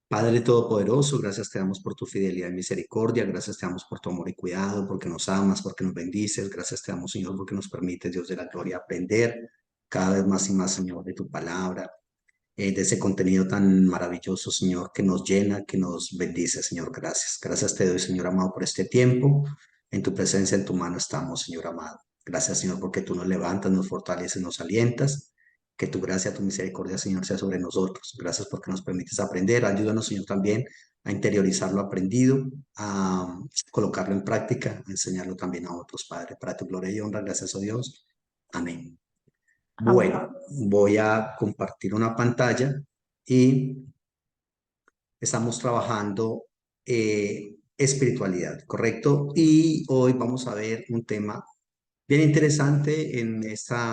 Padre Todopoderoso, gracias te damos por tu fidelidad y misericordia, gracias te damos por tu amor y cuidado, porque nos amas, porque nos bendices, gracias te damos, Señor, porque nos permites, Dios de la gloria, aprender cada vez más y más, Señor, de tu palabra, de ese contenido tan maravilloso, Señor, que nos llena, que nos bendice, Señor, gracias. Gracias te doy, Señor amado, por este tiempo. En tu presencia, en tu mano estamos, Señor amado. Gracias, Señor, porque tú nos levantas, nos fortaleces, nos alientas. Que tu gracia, tu misericordia, Señor, sea sobre nosotros. Gracias porque nos permites aprender. Ayúdanos, Señor, también a interiorizar lo aprendido, a colocarlo en práctica, a enseñarlo también a otros, Padre. Para tu gloria y honra, gracias a Dios. Amén. Amén. Bueno, voy a compartir una pantalla y estamos trabajando espiritualidad, ¿correcto? Y hoy vamos a ver un tema bien interesante en este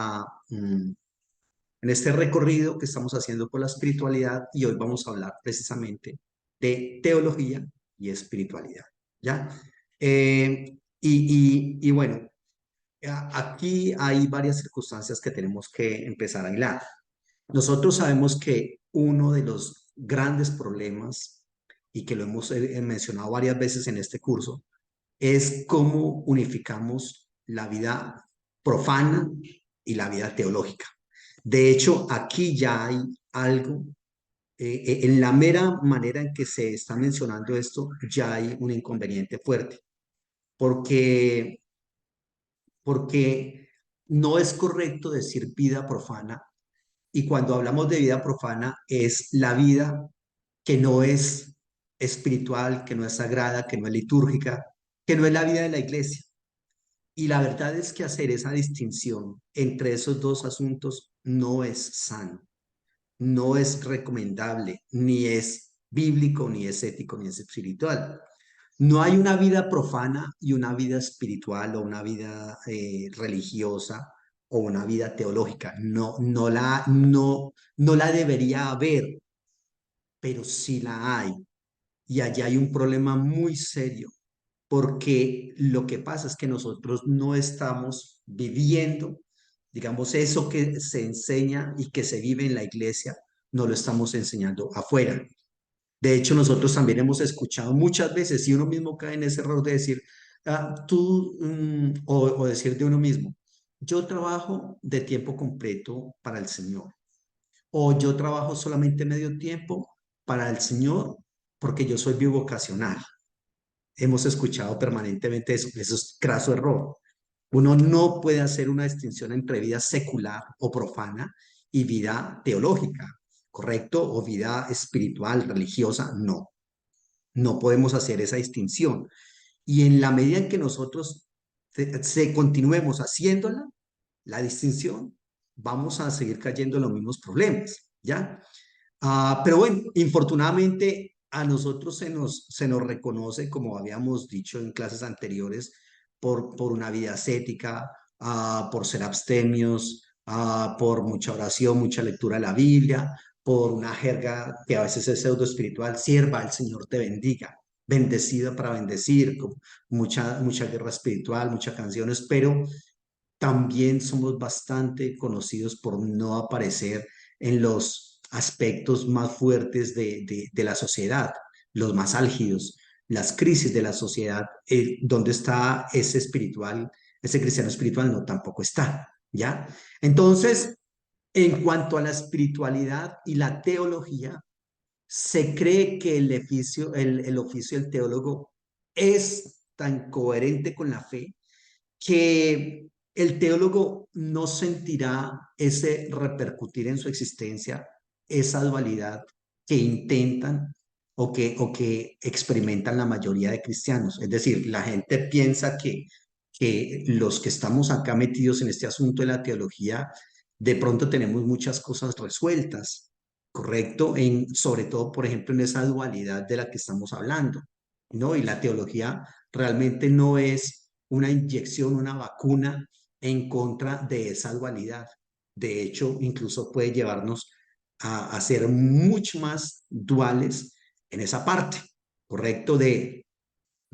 recorrido que estamos haciendo por la espiritualidad y hoy vamos a hablar precisamente de teología y espiritualidad, ¿ya? Y bueno, aquí hay varias circunstancias que tenemos que empezar a hilar. Nosotros sabemos que uno de los grandes problemas, y que lo hemos mencionado varias veces en este curso, es cómo unificamos la vida profana y la vida teológica. De hecho, aquí ya hay algo, en la mera manera en que se está mencionando esto, ya hay un inconveniente fuerte, porque, porque no es correcto decir vida profana y cuando hablamos de vida profana es la vida que no es espiritual, que no es sagrada, que no es litúrgica, que no es la vida de la iglesia. Y la verdad es que hacer esa distinción entre esos dos asuntos no es sano, no es recomendable, ni es bíblico, ni es ético, ni es espiritual. No hay una vida profana y una vida espiritual o una vida religiosa o una vida teológica. No la debería haber, pero sí la hay. Y allá hay un problema muy serio, porque lo que pasa es que nosotros no estamos viviendo, digamos, eso que se enseña y que se vive en la iglesia, no lo estamos enseñando afuera. De hecho, nosotros también hemos escuchado muchas veces, y uno mismo cae en ese error de decir, o decir de uno mismo, yo trabajo de tiempo completo para el Señor, o yo trabajo solamente medio tiempo para el Señor porque yo soy bivocacional. Hemos escuchado permanentemente eso es craso error. Uno no puede hacer una distinción entre vida secular o profana y vida teológica, ¿correcto? O vida espiritual, religiosa, no. No podemos hacer esa distinción. Y en la medida en que nosotros continuemos haciéndola, la distinción, vamos a seguir cayendo en los mismos problemas, ¿ya? Pero bueno, infortunadamente a nosotros se nos reconoce, como habíamos dicho en clases anteriores, por una vida ascética, por ser abstemios, por mucha oración, mucha lectura de la Biblia, por una jerga que a veces es pseudo espiritual, sierva, el Señor te bendiga, bendecida para bendecir, con mucha guerra espiritual, muchas canciones, pero también somos bastante conocidos por no aparecer en los aspectos más fuertes de la sociedad, los más álgidos, las crisis de la sociedad, donde está ese espiritual, ese cristiano espiritual, no, tampoco está, ¿ya? Entonces, en cuanto a la espiritualidad y la teología, se cree que el oficio del teólogo es tan coherente con la fe que el teólogo no sentirá ese repercutir en su existencia, esa dualidad que intentan o que experimentan la mayoría de cristianos. Es decir, la gente piensa que los que estamos acá metidos en este asunto de la teología, de pronto tenemos muchas cosas resueltas, ¿correcto? Sobre todo, por ejemplo, en esa dualidad de la que estamos hablando, ¿no? Y la teología realmente no es una inyección, una vacuna en contra de esa dualidad. De hecho, incluso puede llevarnos a ser mucho más duales en esa parte, ¿correcto? De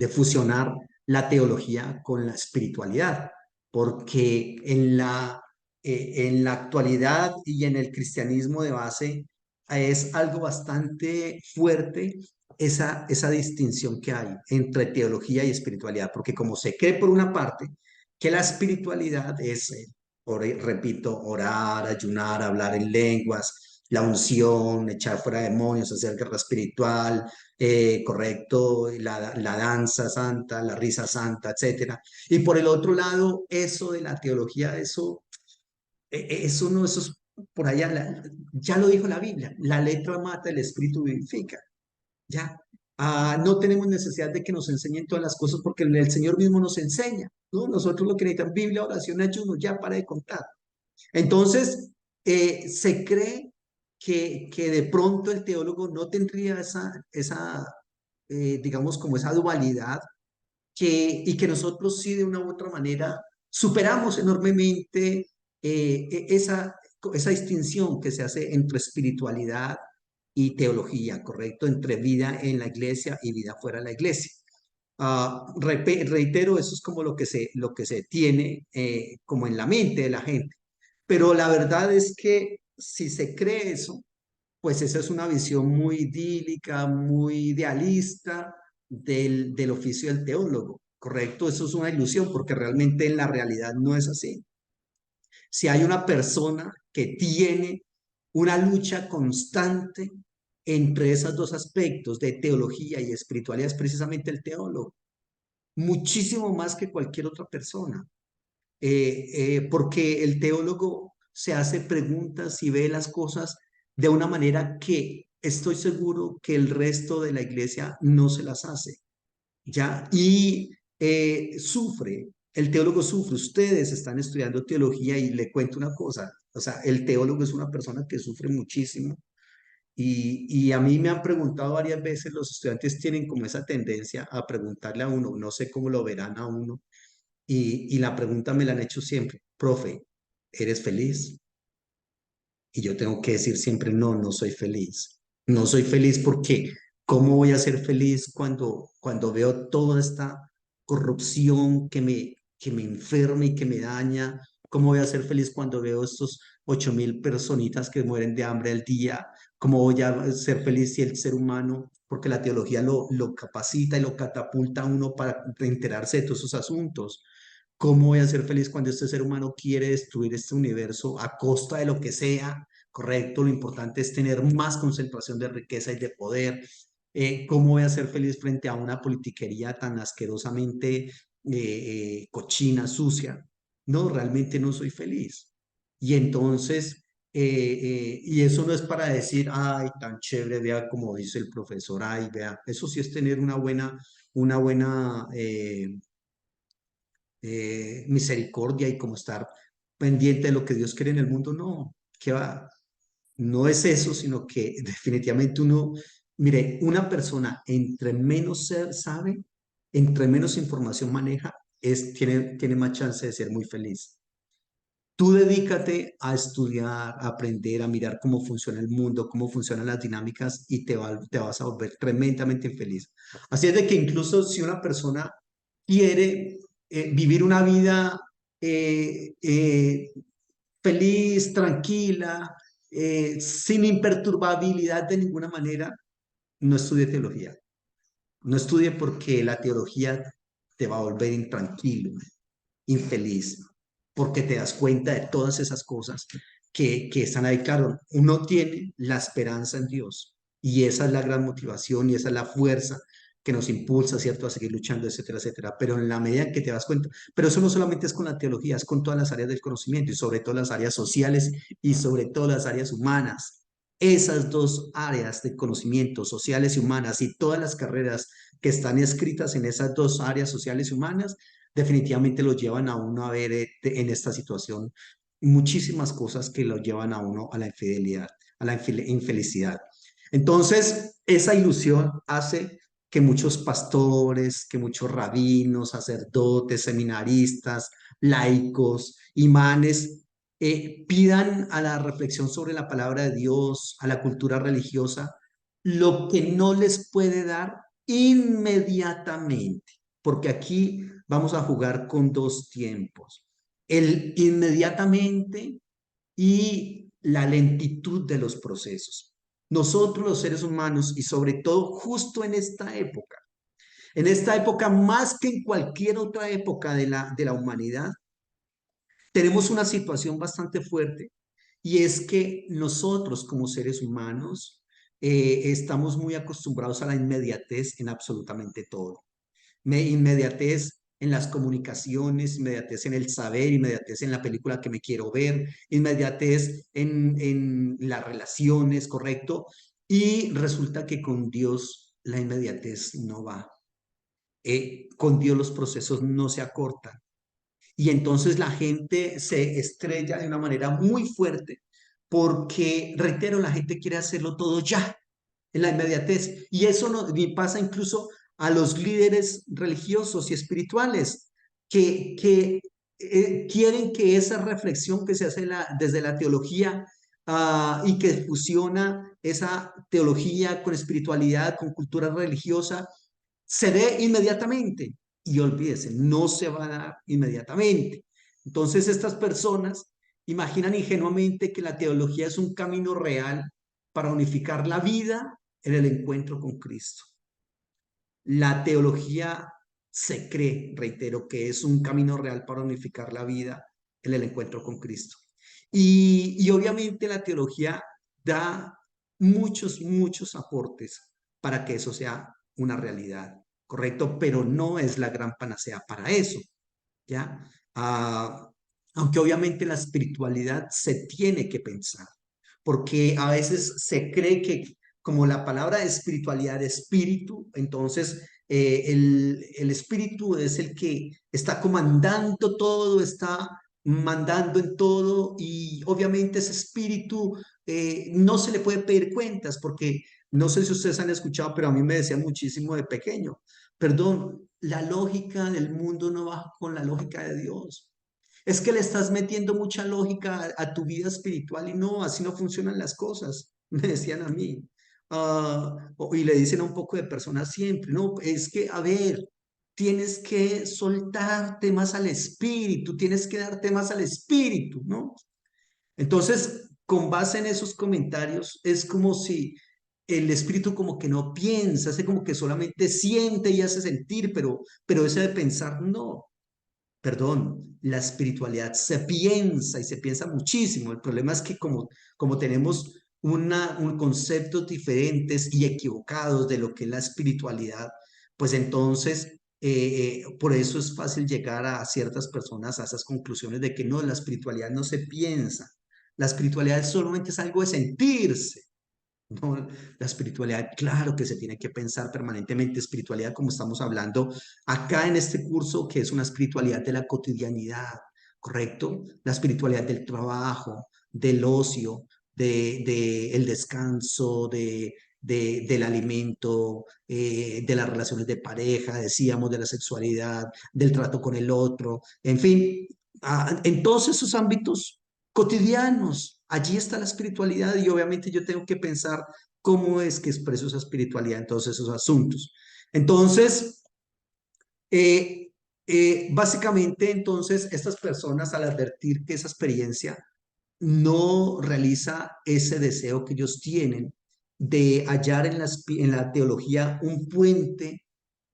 fusionar la teología con la espiritualidad, porque en la actualidad y en el cristianismo de base es algo bastante fuerte esa distinción que hay entre teología y espiritualidad, porque como se cree por una parte que la espiritualidad es, repito, orar, ayunar, hablar en lenguas, la unción, echar fuera demonios, hacer guerra espiritual, correcto, la danza santa, la risa santa, etcétera. Y por el otro lado, eso de la teología, eso no, eso es por allá, ya lo dijo la Biblia, la letra mata, el espíritu vivifica, ya. No tenemos necesidad de que nos enseñen todas las cosas porque el Señor mismo nos enseña, ¿no? Nosotros lo que necesitamos, Biblia, oración, ayuno, ya para de contar. Entonces, se cree que de pronto el teólogo no tendría digamos, como esa dualidad y que nosotros sí de una u otra manera superamos enormemente esa distinción que se hace entre espiritualidad y teología, ¿correcto? Entre vida en la iglesia y vida fuera de la iglesia. Reitero, eso es como lo que se tiene como en la mente de la gente. Pero la verdad es que si se cree eso, pues esa es una visión muy idílica, muy idealista del oficio del teólogo, ¿correcto? Eso es una ilusión porque realmente en la realidad no es así. Si hay una persona que tiene una lucha constante entre esos dos aspectos de teología y espiritualidad, es precisamente el teólogo, muchísimo más que cualquier otra persona. Porque el teólogo se hace preguntas y ve las cosas de una manera que estoy seguro que el resto de la iglesia no se las hace, ¿ya? Y sufre, el teólogo sufre. Ustedes están estudiando teología y le cuento una cosa, o sea, el teólogo es una persona que sufre muchísimo. Y a mí me han preguntado varias veces, los estudiantes tienen como esa tendencia a preguntarle a uno, no sé cómo lo verán a uno, y la pregunta me la han hecho siempre, profe, ¿eres feliz? Y yo tengo que decir siempre, no, no soy feliz. No soy feliz porque ¿cómo voy a ser feliz cuando veo toda esta corrupción que me enferma y que me daña? ¿Cómo voy a ser feliz cuando veo estos 8.000 personitas que mueren de hambre al día? ¿Cómo voy a ser feliz si el ser humano, porque la teología lo capacita y lo catapulta a uno para enterarse de todos esos asuntos? ¿Cómo voy a ser feliz cuando este ser humano quiere destruir este universo a costa de lo que sea? Correcto, lo importante es tener más concentración de riqueza y de poder. ¿Cómo voy a ser feliz frente a una politiquería tan asquerosamente cochina, sucia? No, realmente no soy feliz. Y entonces, y eso no es para decir, ay, tan chévere, vea como dice el profesor, ay, vea, eso sí es tener una buena misericordia y como estar pendiente de lo que Dios quiere en el mundo, no, que va, no es eso, sino que definitivamente uno, mire, una persona entre menos sabe, entre menos información maneja, tiene más chance de ser muy feliz. Tú dedícate a estudiar, a aprender, a mirar cómo funciona el mundo, cómo funcionan las dinámicas y te vas a volver tremendamente infeliz. Así es de que incluso si una persona quiere vivir una vida eh, eh, feliz, tranquila, sin imperturbabilidad de ninguna manera, no estudie teología. No estudie porque la teología te va a volver intranquilo, infeliz, porque te das cuenta de todas esas cosas que están ahí. Claro, uno tiene la esperanza en Dios y esa es la gran motivación y esa es la fuerza que nos impulsa, ¿cierto?, a seguir luchando, etcétera, etcétera. Pero en la medida en que te das cuenta, pero eso no solamente es con la teología, es con todas las áreas del conocimiento y sobre todo las áreas sociales y sobre todo las áreas humanas. Esas dos áreas de conocimiento, sociales y humanas, y todas las carreras que están escritas en esas dos áreas sociales y humanas, definitivamente lo llevan a uno a ver en esta situación muchísimas cosas que lo llevan a uno a la infidelidad, a la infelicidad. Entonces, esa ilusión hace que muchos pastores, que muchos rabinos, sacerdotes, seminaristas, laicos, imanes, pidan a la reflexión sobre la palabra de Dios, a la cultura religiosa, lo que no les puede dar inmediatamente, porque aquí vamos a jugar con dos tiempos, el inmediatamente y la lentitud de los procesos. nosotros los seres humanos y sobre todo justo en esta época más que en cualquier otra época de la humanidad, tenemos una situación bastante fuerte y es que nosotros como seres humanos estamos muy acostumbrados a la inmediatez en absolutamente todo. Inmediatez en las comunicaciones, inmediatez en el saber, inmediatez en la película que me quiero ver, inmediatez en las relaciones, ¿correcto? Y resulta que con Dios la inmediatez no va. Con Dios los procesos no se acortan. Y entonces la gente se estrella de una manera muy fuerte porque, reitero, la gente quiere hacerlo todo ya, en la inmediatez. Y eso no, y pasa incluso a los líderes religiosos y espirituales que quieren que esa reflexión que se hace desde la teología y que fusiona esa teología con espiritualidad, con cultura religiosa, se dé inmediatamente. Y olvídese, no se va a dar inmediatamente. Entonces estas personas imaginan ingenuamente que la teología es un camino real para unificar la vida en el encuentro con Cristo. La teología se cree, reitero, que es un camino real para unificar la vida en el encuentro con Cristo. Y obviamente la teología da muchos aportes para que eso sea una realidad, ¿correcto? Pero no es la gran panacea para eso, ¿ya? Aunque obviamente la espiritualidad se tiene que pensar, porque a veces se cree que como la palabra espiritualidad, espíritu, entonces el espíritu es el que está comandando todo, está mandando en todo y obviamente ese espíritu no se le puede pedir cuentas porque no sé si ustedes han escuchado, pero a mí me decían muchísimo de pequeño, perdón, la lógica del mundo no va con la lógica de Dios. Es que le estás metiendo mucha lógica a tu vida espiritual y no, así no funcionan las cosas, me decían a mí. Y le dicen a un poco de personas siempre, no, es que, a ver, tienes que soltarte más al espíritu, tienes que darte más al espíritu, ¿no? Entonces, con base en esos comentarios, es como si el espíritu como que no piensa, hace como que solamente siente y hace sentir, pero ese de pensar, no. Perdón, la espiritualidad se piensa y se piensa muchísimo. El problema es que como tenemos un conceptos diferentes y equivocados de lo que es la espiritualidad, pues entonces por eso es fácil llegar a ciertas personas a esas conclusiones de que no, la espiritualidad no se piensa. La espiritualidad solamente es algo de sentirse. No, la espiritualidad, claro que se tiene que pensar permanentemente. Espiritualidad, como estamos hablando acá en este curso, que es una espiritualidad de la cotidianidad, ¿correcto? La espiritualidad del trabajo, del ocio, el descanso, del alimento, de las relaciones de pareja, decíamos, de la sexualidad, del trato con el otro, en fin, en todos esos ámbitos cotidianos. Allí está la espiritualidad y obviamente yo tengo que pensar cómo es que expreso esa espiritualidad en todos esos asuntos. Entonces, básicamente, entonces, estas personas al advertir que esa experiencia no realiza ese deseo que ellos tienen de hallar en la teología un puente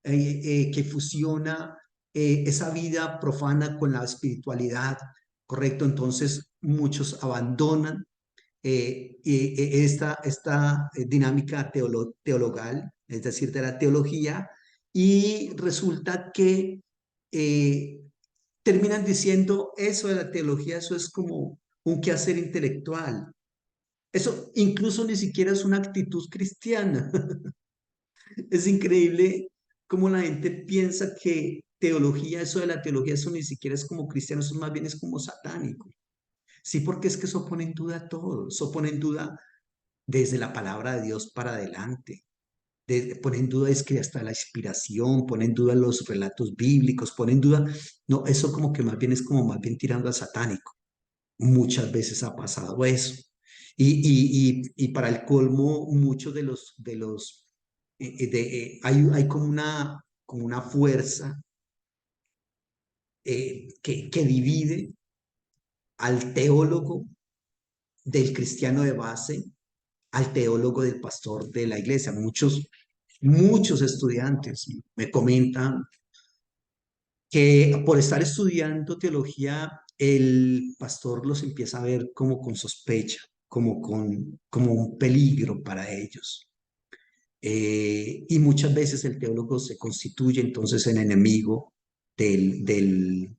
que fusiona esa vida profana con la espiritualidad, ¿correcto? Entonces muchos abandonan esta dinámica teologal, es decir, de la teología, y resulta que eh, terminan diciendo eso de la teología, eso es como un quehacer intelectual. Eso incluso ni siquiera es una actitud cristiana. Es increíble cómo la gente piensa que teología, eso de la teología, eso ni siquiera es como cristiano, eso más bien es como satánico. Sí, porque es que eso pone en duda todo, eso pone en duda desde la palabra de Dios para adelante. Pone en duda es que hasta la inspiración, pone en duda los relatos bíblicos, pone en duda, no, eso como que más bien es como más bien tirando al satánico. Muchas veces ha pasado eso. Y para el colmo, muchos hay como una fuerza que divide al teólogo del cristiano de base, al teólogo del pastor de la iglesia. Muchos estudiantes me comentan que por estar estudiando teología, el pastor los empieza a ver como con sospecha, como un peligro para ellos. Y muchas veces el teólogo se constituye entonces en enemigo del, del,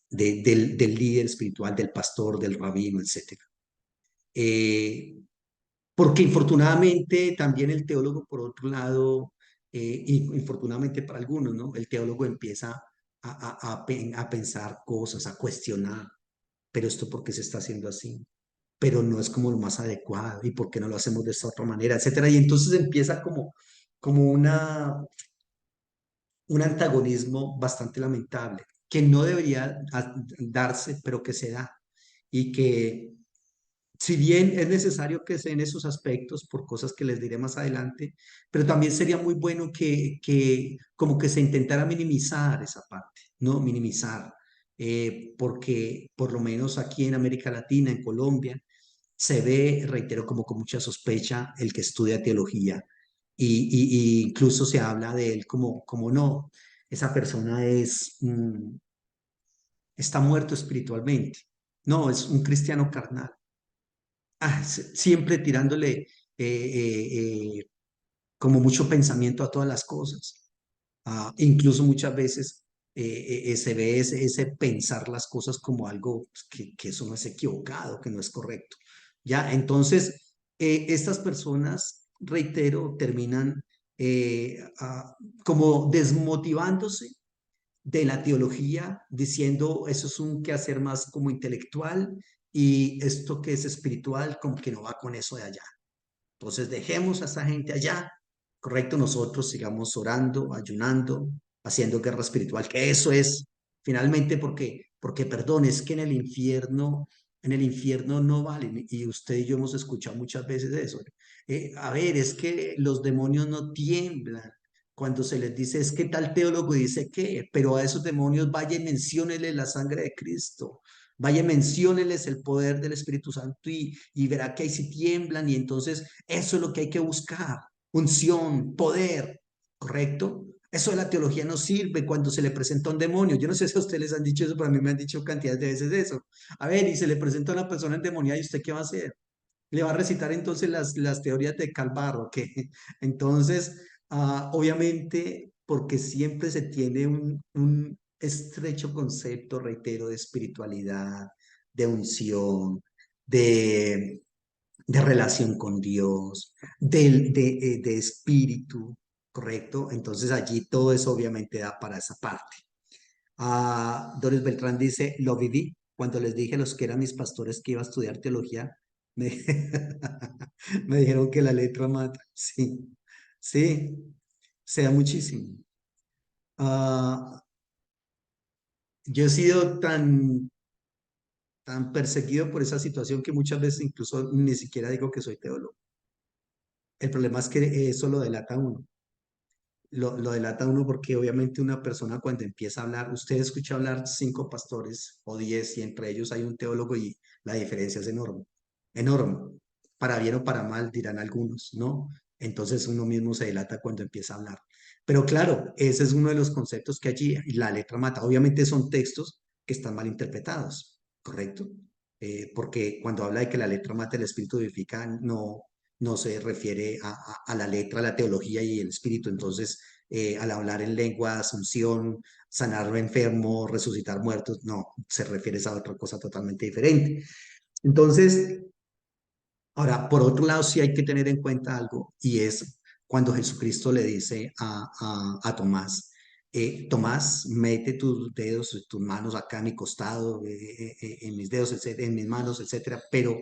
del líder espiritual, del pastor, del rabino, etcétera. Eh, Porque infortunadamente también el teólogo, por otro lado, infortunadamente para algunos, ¿no? El teólogo empieza a pensar cosas, a cuestionar, pero esto por qué se está haciendo así, pero no es como lo más adecuado, y por qué no lo hacemos de esta otra manera, etcétera. Y entonces empieza como un antagonismo bastante lamentable, que no debería darse, pero que se da. Y que si bien es necesario que se den esos aspectos por cosas que les diré más adelante, pero también sería muy bueno que como que se intentara minimizar esa parte, ¿no? Minimizar, porque por lo menos aquí en América Latina, en Colombia, se ve, reitero, como con mucha sospecha el que estudia teología y incluso se habla de él como no, esa persona está muerto espiritualmente. No, es un cristiano carnal. Siempre tirándole como mucho pensamiento a todas las cosas. Incluso muchas veces se ve ese pensar las cosas como algo pues, que eso no es equivocado, que no es correcto. Ya, entonces, estas personas, reitero, terminan como desmotivándose de la teología, diciendo eso es un quehacer más como intelectual y esto que es espiritual como que no va con eso de allá. Entonces dejemos a esa gente allá, correcto, nosotros sigamos orando, ayunando, haciendo guerra espiritual, que eso es finalmente porque perdón, es que en el infierno no valen, y usted y yo hemos escuchado muchas veces eso. A ver, es que los demonios no tiemblan. Cuando se les dice, es que tal teólogo dice que, pero a esos demonios vaya y menciónele la sangre de Cristo. Vaya, mencióneles el poder del Espíritu Santo y verá que ahí sí tiemblan y entonces eso es lo que hay que buscar. Unción, poder, ¿correcto? Eso de la teología no sirve cuando se le presenta un demonio. Yo no sé si a ustedes les han dicho eso, pero a mí me han dicho cantidades de veces eso. A ver, y se le presenta a una persona endemoniada y usted qué va a hacer? Le va a recitar entonces las teorías de Calvarro, que entonces, obviamente, porque siempre se tiene un estrecho concepto, reitero, de espiritualidad, de unción, de, de relación con Dios, de espíritu, ¿correcto? Entonces allí todo eso obviamente da para esa parte. Doris Beltrán dice, lo viví cuando les dije a los que eran mis pastores que iba a estudiar teología, me, me dijeron que la letra mata. Sí, sí, se da muchísimo. Ah, yo he sido tan perseguido por esa situación que muchas veces incluso ni siquiera digo que soy teólogo. El problema es que eso lo delata uno. Lo delata uno porque obviamente una persona cuando empieza a hablar, usted escucha hablar 5 pastores o 10 y entre ellos hay un teólogo y la diferencia es enorme, enorme. Para bien o para mal dirán algunos, ¿no? Entonces uno mismo se delata cuando empieza a hablar. Pero claro, ese es uno de los conceptos que allí la letra mata. Obviamente son textos que están mal interpretados, ¿correcto? Porque cuando habla de que la letra mata, el espíritu vivifica, no se refiere a la letra, a la teología y el espíritu. Entonces, al hablar en lengua, asunción, sanar enfermos, resucitar muertos, no, se refiere a otra cosa totalmente diferente. Entonces, ahora, por otro lado, sí hay que tener en cuenta algo y es cuando Jesucristo le dice a Tomás, Tomás, mete tus dedos, tus manos acá en mi costado, en mis dedos, etcétera, en mis manos, etcétera, pero,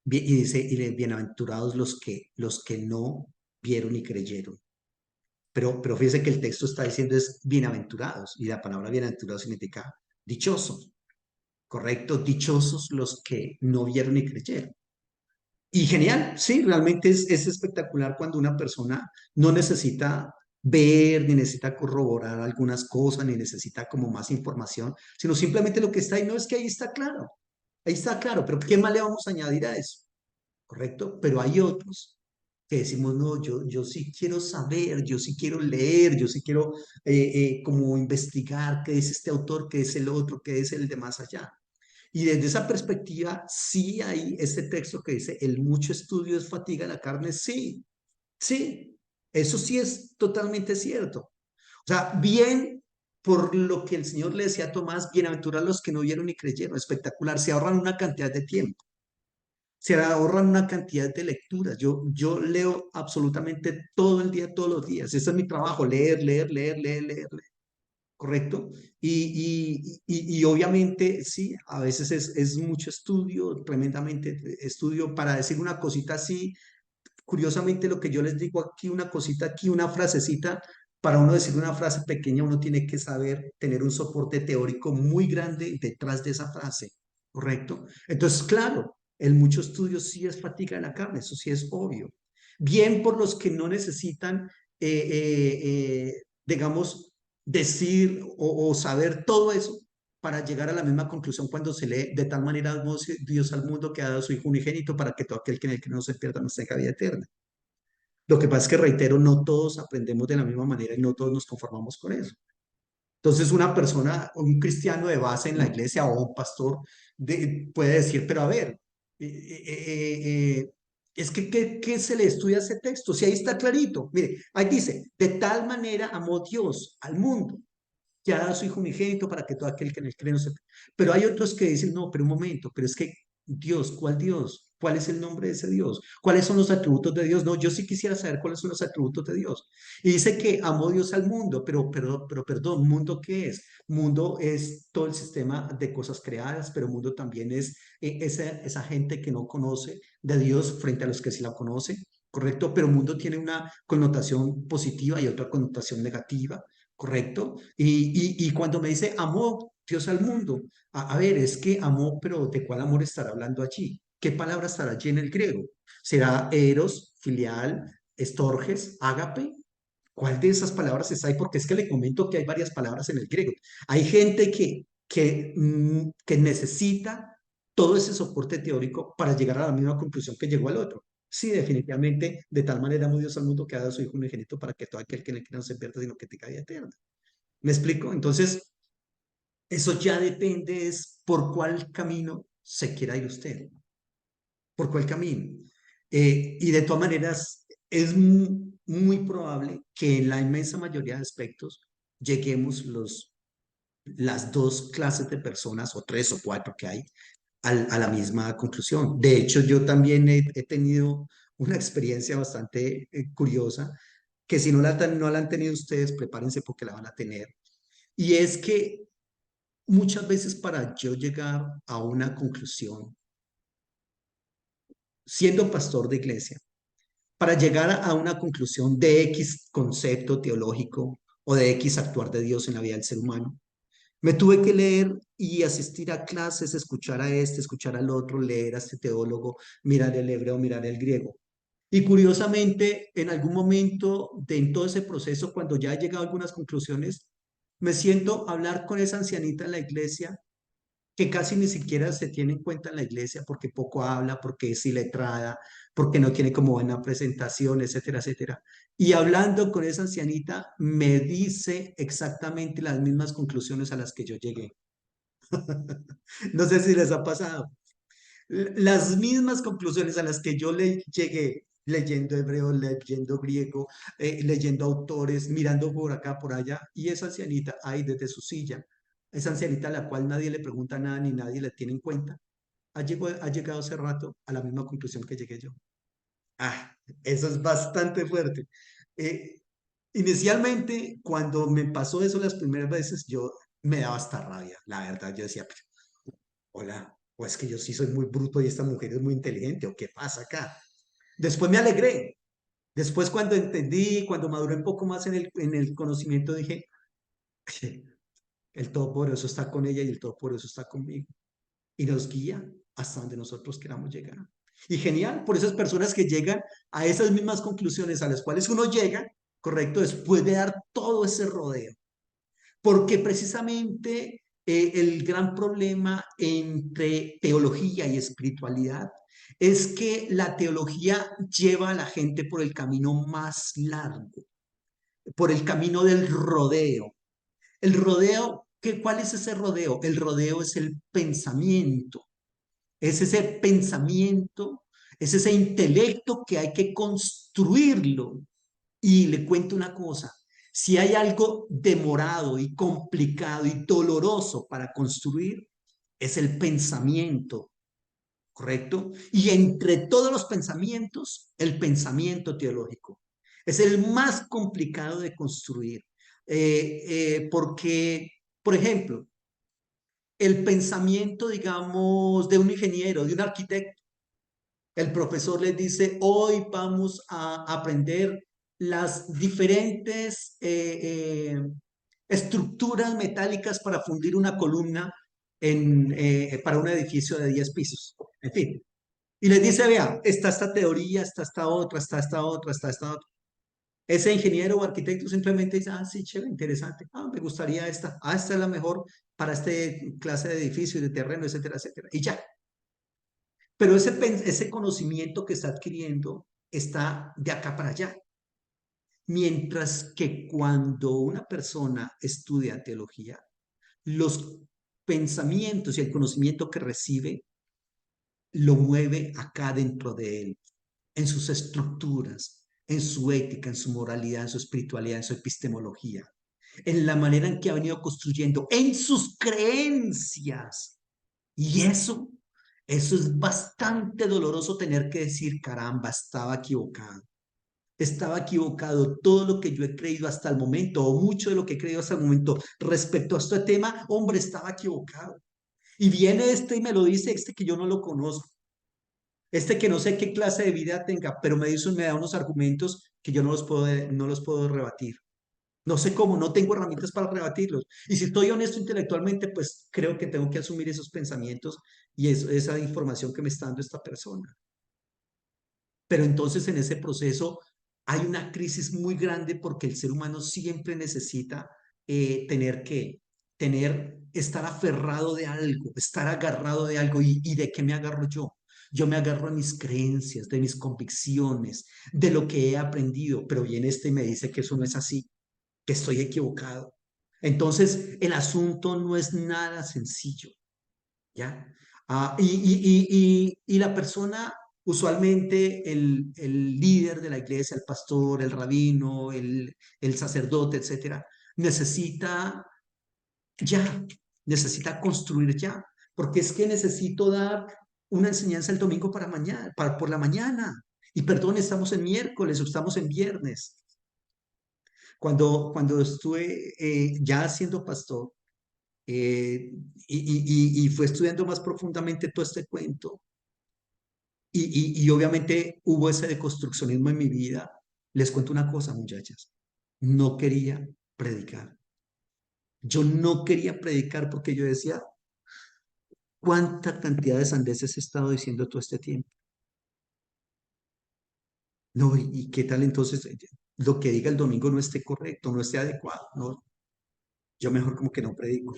y dice, bienaventurados los que no vieron y creyeron. Pero fíjese que el texto está diciendo es bienaventurados, y la palabra bienaventurado significa dichosos, ¿correcto? Dichosos los que no vieron y creyeron. Y genial, sí, realmente es espectacular cuando una persona no necesita ver, ni necesita corroborar algunas cosas, ni necesita como más información, sino simplemente lo que está ahí, no es que ahí está claro, pero ¿qué más le vamos a añadir a eso? ¿correcto? Pero hay otros que decimos, no, yo sí quiero saber, yo sí quiero leer, yo sí quiero como investigar qué es este autor, qué es el otro, qué es el de más allá. Y desde esa perspectiva, sí hay este texto que dice, el mucho estudio es fatiga de la carne, sí, sí, eso sí es totalmente cierto. O sea, bien por lo que el Señor le decía a Tomás, bienaventurados los que no vieron ni creyeron, espectacular, se ahorran una cantidad de tiempo, se ahorran una cantidad de lecturas. Yo leo absolutamente todo el día, todos los días. Ese es mi trabajo, leer, leer, leer, leer, leer, leer. ¿Correcto? Y obviamente, sí, a veces es mucho estudio, tremendamente estudio. Para decir una cosita así, curiosamente lo que yo les digo aquí, una cosita aquí, una frasecita, para uno decir una frase pequeña, uno tiene que saber tener un soporte teórico muy grande detrás de esa frase, ¿correcto? Entonces, claro, el mucho estudio sí es fatiga de la carne, eso sí es obvio. Bien por los que no necesitan, digamos, decir o saber todo eso para llegar a la misma conclusión cuando se lee de tal manera amó Dios al mundo que ha dado a su Hijo unigénito para que todo aquel que en el que no se pierda no tenga vida eterna. Lo que pasa es que, reitero, no todos aprendemos de la misma manera y no todos nos conformamos con eso. Entonces, una persona, un cristiano de base en la iglesia o un pastor puede decir, pero a ver, es que ¿qué se le estudia ese texto? Si ahí está clarito. Mire, ahí dice, de tal manera amó Dios al mundo que ha dado a su Hijo unigénito para que todo aquel que en él cree no se... Pero hay otros que dicen, no, pero un momento, pero es que Dios, ¿cuál Dios? ¿Cuál es el nombre de ese Dios? ¿Cuáles son los atributos de Dios? No, yo sí quisiera saber cuáles son los atributos de Dios. Y dice que amó Dios al mundo, pero perdón, ¿mundo qué es? Mundo es todo el sistema de cosas creadas, pero mundo también es esa gente que no conoce de Dios frente a los que sí la conocen, ¿correcto? Pero mundo tiene una connotación positiva y otra connotación negativa. ¿Correcto? Y cuando me dice amó Dios al mundo, a ver, es que amó, pero ¿de cuál amor estará hablando allí? ¿Qué palabra estará allí en el griego? ¿Será eros, filial, estorges, ágape? ¿Cuál de esas palabras está ahí? Porque es que le comento que hay varias palabras en el griego. Hay gente que necesita todo ese soporte teórico para llegar a la misma conclusión que llegó al otro. Sí, definitivamente, de tal manera amó Dios al mundo que ha dado a su Hijo unigénito para que todo aquel que en él cree no se pierda, sino que tenga vida eterna. ¿Me explico? Entonces, eso ya depende es por cuál camino se quiera ir usted, por cuál camino. Y de todas maneras, es muy probable que en la inmensa mayoría de aspectos lleguemos las dos clases de personas, o tres o cuatro que hay, a la misma conclusión. De hecho, yo también he tenido una experiencia bastante curiosa, que si no la han tenido ustedes, prepárense porque la van a tener. Y es que muchas veces para yo llegar a una conclusión, siendo pastor de iglesia, para llegar a una conclusión de X concepto teológico o de X actuar de Dios en la vida del ser humano, me tuve que leer y asistir a clases, escuchar a este, escuchar al otro, leer a este teólogo, mirar el hebreo, mirar el griego. Y curiosamente, en algún momento de en todo ese proceso, cuando ya he llegado a algunas conclusiones, me siento a hablar con esa ancianita en la iglesia que casi ni siquiera se tiene en cuenta en la iglesia porque poco habla, porque es iletrada, porque no tiene como buena presentación, etcétera, etcétera. Y hablando con esa ancianita, me dice exactamente las mismas conclusiones a las que yo llegué. No sé si les ha pasado. Las mismas conclusiones a las que yo le llegué leyendo hebreo, leyendo griego, leyendo autores, mirando por acá, por allá, y esa ancianita ahí desde su silla, esa ancianita a la cual nadie le pregunta nada ni nadie le tiene en cuenta, ha llegado hace rato a la misma conclusión que llegué yo. Ah, eso es bastante fuerte. Eh, Inicialmente, cuando me pasó eso las primeras veces, yo me daba hasta rabia, la verdad, yo decía, hola, o es que yo sí soy muy bruto y esta mujer es muy inteligente, o qué pasa acá. Después me alegré. Después cuando entendí, cuando maduré un poco más en el conocimiento, dije, el Todopoderoso está con ella y el Todopoderoso está conmigo. Y nos guía hasta donde nosotros queramos llegar. Y genial, por esas personas que llegan a esas mismas conclusiones a las cuales uno llega, correcto, después de dar todo ese rodeo. Porque precisamente el gran problema entre teología y espiritualidad es que la teología lleva a la gente por el camino más largo, por el camino del rodeo. El rodeo, ¿cuál es ese rodeo? El rodeo es el pensamiento, es ese pensamiento, es ese intelecto que hay que construirlo. Y le cuento una cosa, si hay algo demorado y complicado y doloroso para construir, es el pensamiento, ¿correcto? Y entre todos los pensamientos, el pensamiento teológico es el más complicado de construir. Porque, por ejemplo, el pensamiento, digamos, de un ingeniero, de un arquitecto, el profesor les dice, hoy vamos a aprender las diferentes estructuras metálicas para fundir una columna para un edificio de 10 pisos. En fin, y les dice, vea, está esta teoría, está esta otra, está esta otra, está esta otra. Ese ingeniero o arquitecto simplemente dice, ah, sí, chévere, interesante. Ah, me gustaría esta. Ah, esta es la mejor para este clase de edificio y de terreno, etcétera, etcétera. Y ya. Pero ese conocimiento que está adquiriendo está de acá para allá. Mientras que cuando una persona estudia teología, los pensamientos y el conocimiento que recibe lo mueve acá dentro de él, en sus estructuras, en su ética, en su moralidad, en su espiritualidad, en su epistemología, en la manera en que ha venido construyendo, en sus creencias. Y eso es bastante doloroso tener que decir, caramba, estaba equivocado. Estaba equivocado. Todo lo que yo he creído hasta el momento, o mucho de lo que he creído hasta el momento respecto a este tema, hombre, estaba equivocado. Y viene este y me lo dice este que yo no lo conozco. Este que no sé qué clase de vida tenga, pero me da unos argumentos que yo no los puedo rebatir. No sé cómo, no tengo herramientas para rebatirlos. Y si estoy honesto intelectualmente, pues creo que tengo que asumir esos pensamientos y esa información que me está dando esta persona. Pero entonces en ese proceso hay una crisis muy grande porque el ser humano siempre necesita estar aferrado de algo, estar agarrado de algo. ¿Y de qué me agarro yo? Yo me agarro a mis creencias, de mis convicciones, de lo que he aprendido, pero viene este y me dice que eso no es así, que estoy equivocado. Entonces, el asunto no es nada sencillo, ¿ya? Y la persona, usualmente el líder de la iglesia, el pastor, el rabino, el sacerdote, etcétera, necesita ya, necesita construir ya, porque es que necesito dar una enseñanza el domingo para mañana, por la mañana. Y perdón, estamos en miércoles o estamos en viernes. Cuando estuve ya siendo pastor y fue estudiando más profundamente todo este cuento, y obviamente hubo ese deconstruccionismo en mi vida, les cuento una cosa, muchachas, no quería predicar. Yo no quería predicar porque yo decía, ¿cuánta cantidad de sandeces he estado diciendo todo este tiempo? No, y qué tal entonces lo que diga el domingo no esté correcto, no esté adecuado, no, yo mejor como que no predico. O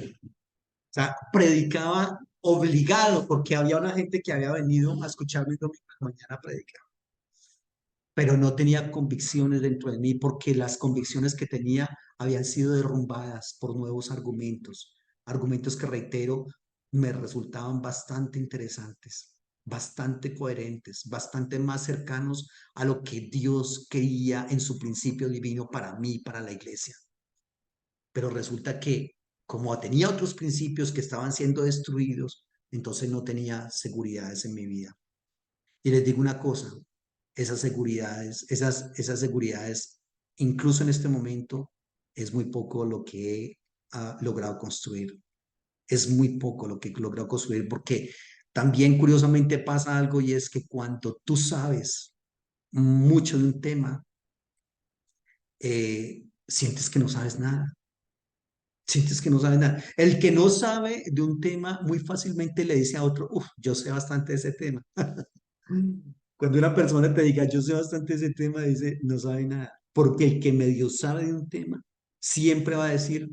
sea, predicaba obligado porque había una gente que había venido a escucharme el domingo de la mañana a predicar, pero no tenía convicciones dentro de mí porque las convicciones que tenía habían sido derrumbadas por nuevos argumentos, argumentos que reitero, me resultaban bastante interesantes, bastante coherentes, bastante más cercanos a lo que Dios quería en su principio divino para mí, para la iglesia. Pero resulta que como tenía otros principios que estaban siendo destruidos, entonces no tenía seguridades en mi vida. Y les digo una cosa, esas seguridades, incluso en este momento, es muy poco lo que he logrado construir. Es muy poco lo que he logrado construir porque también curiosamente pasa algo y es que cuando tú sabes mucho de un tema, sientes que no sabes nada. Sientes que no sabes nada. El que no sabe de un tema muy fácilmente le dice a otro, uff, yo sé bastante de ese tema. Cuando una persona te diga, yo sé bastante de ese tema, dice, no sabe nada. Porque el que medio sabe de un tema siempre va a decir,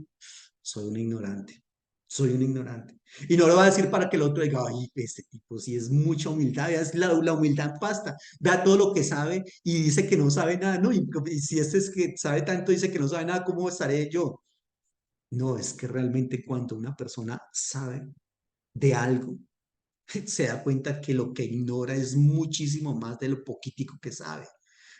soy un ignorante, soy un ignorante. Y no lo va a decir para que el otro diga, ay, este tipo sí es mucha humildad, es la humildad pasta, vea todo lo que sabe y dice que no sabe nada, ¿no? Y si este es que sabe tanto, dice que no sabe nada, ¿cómo estaré yo? No, es que realmente cuando una persona sabe de algo, se da cuenta que lo que ignora es muchísimo más de lo poquitico que sabe,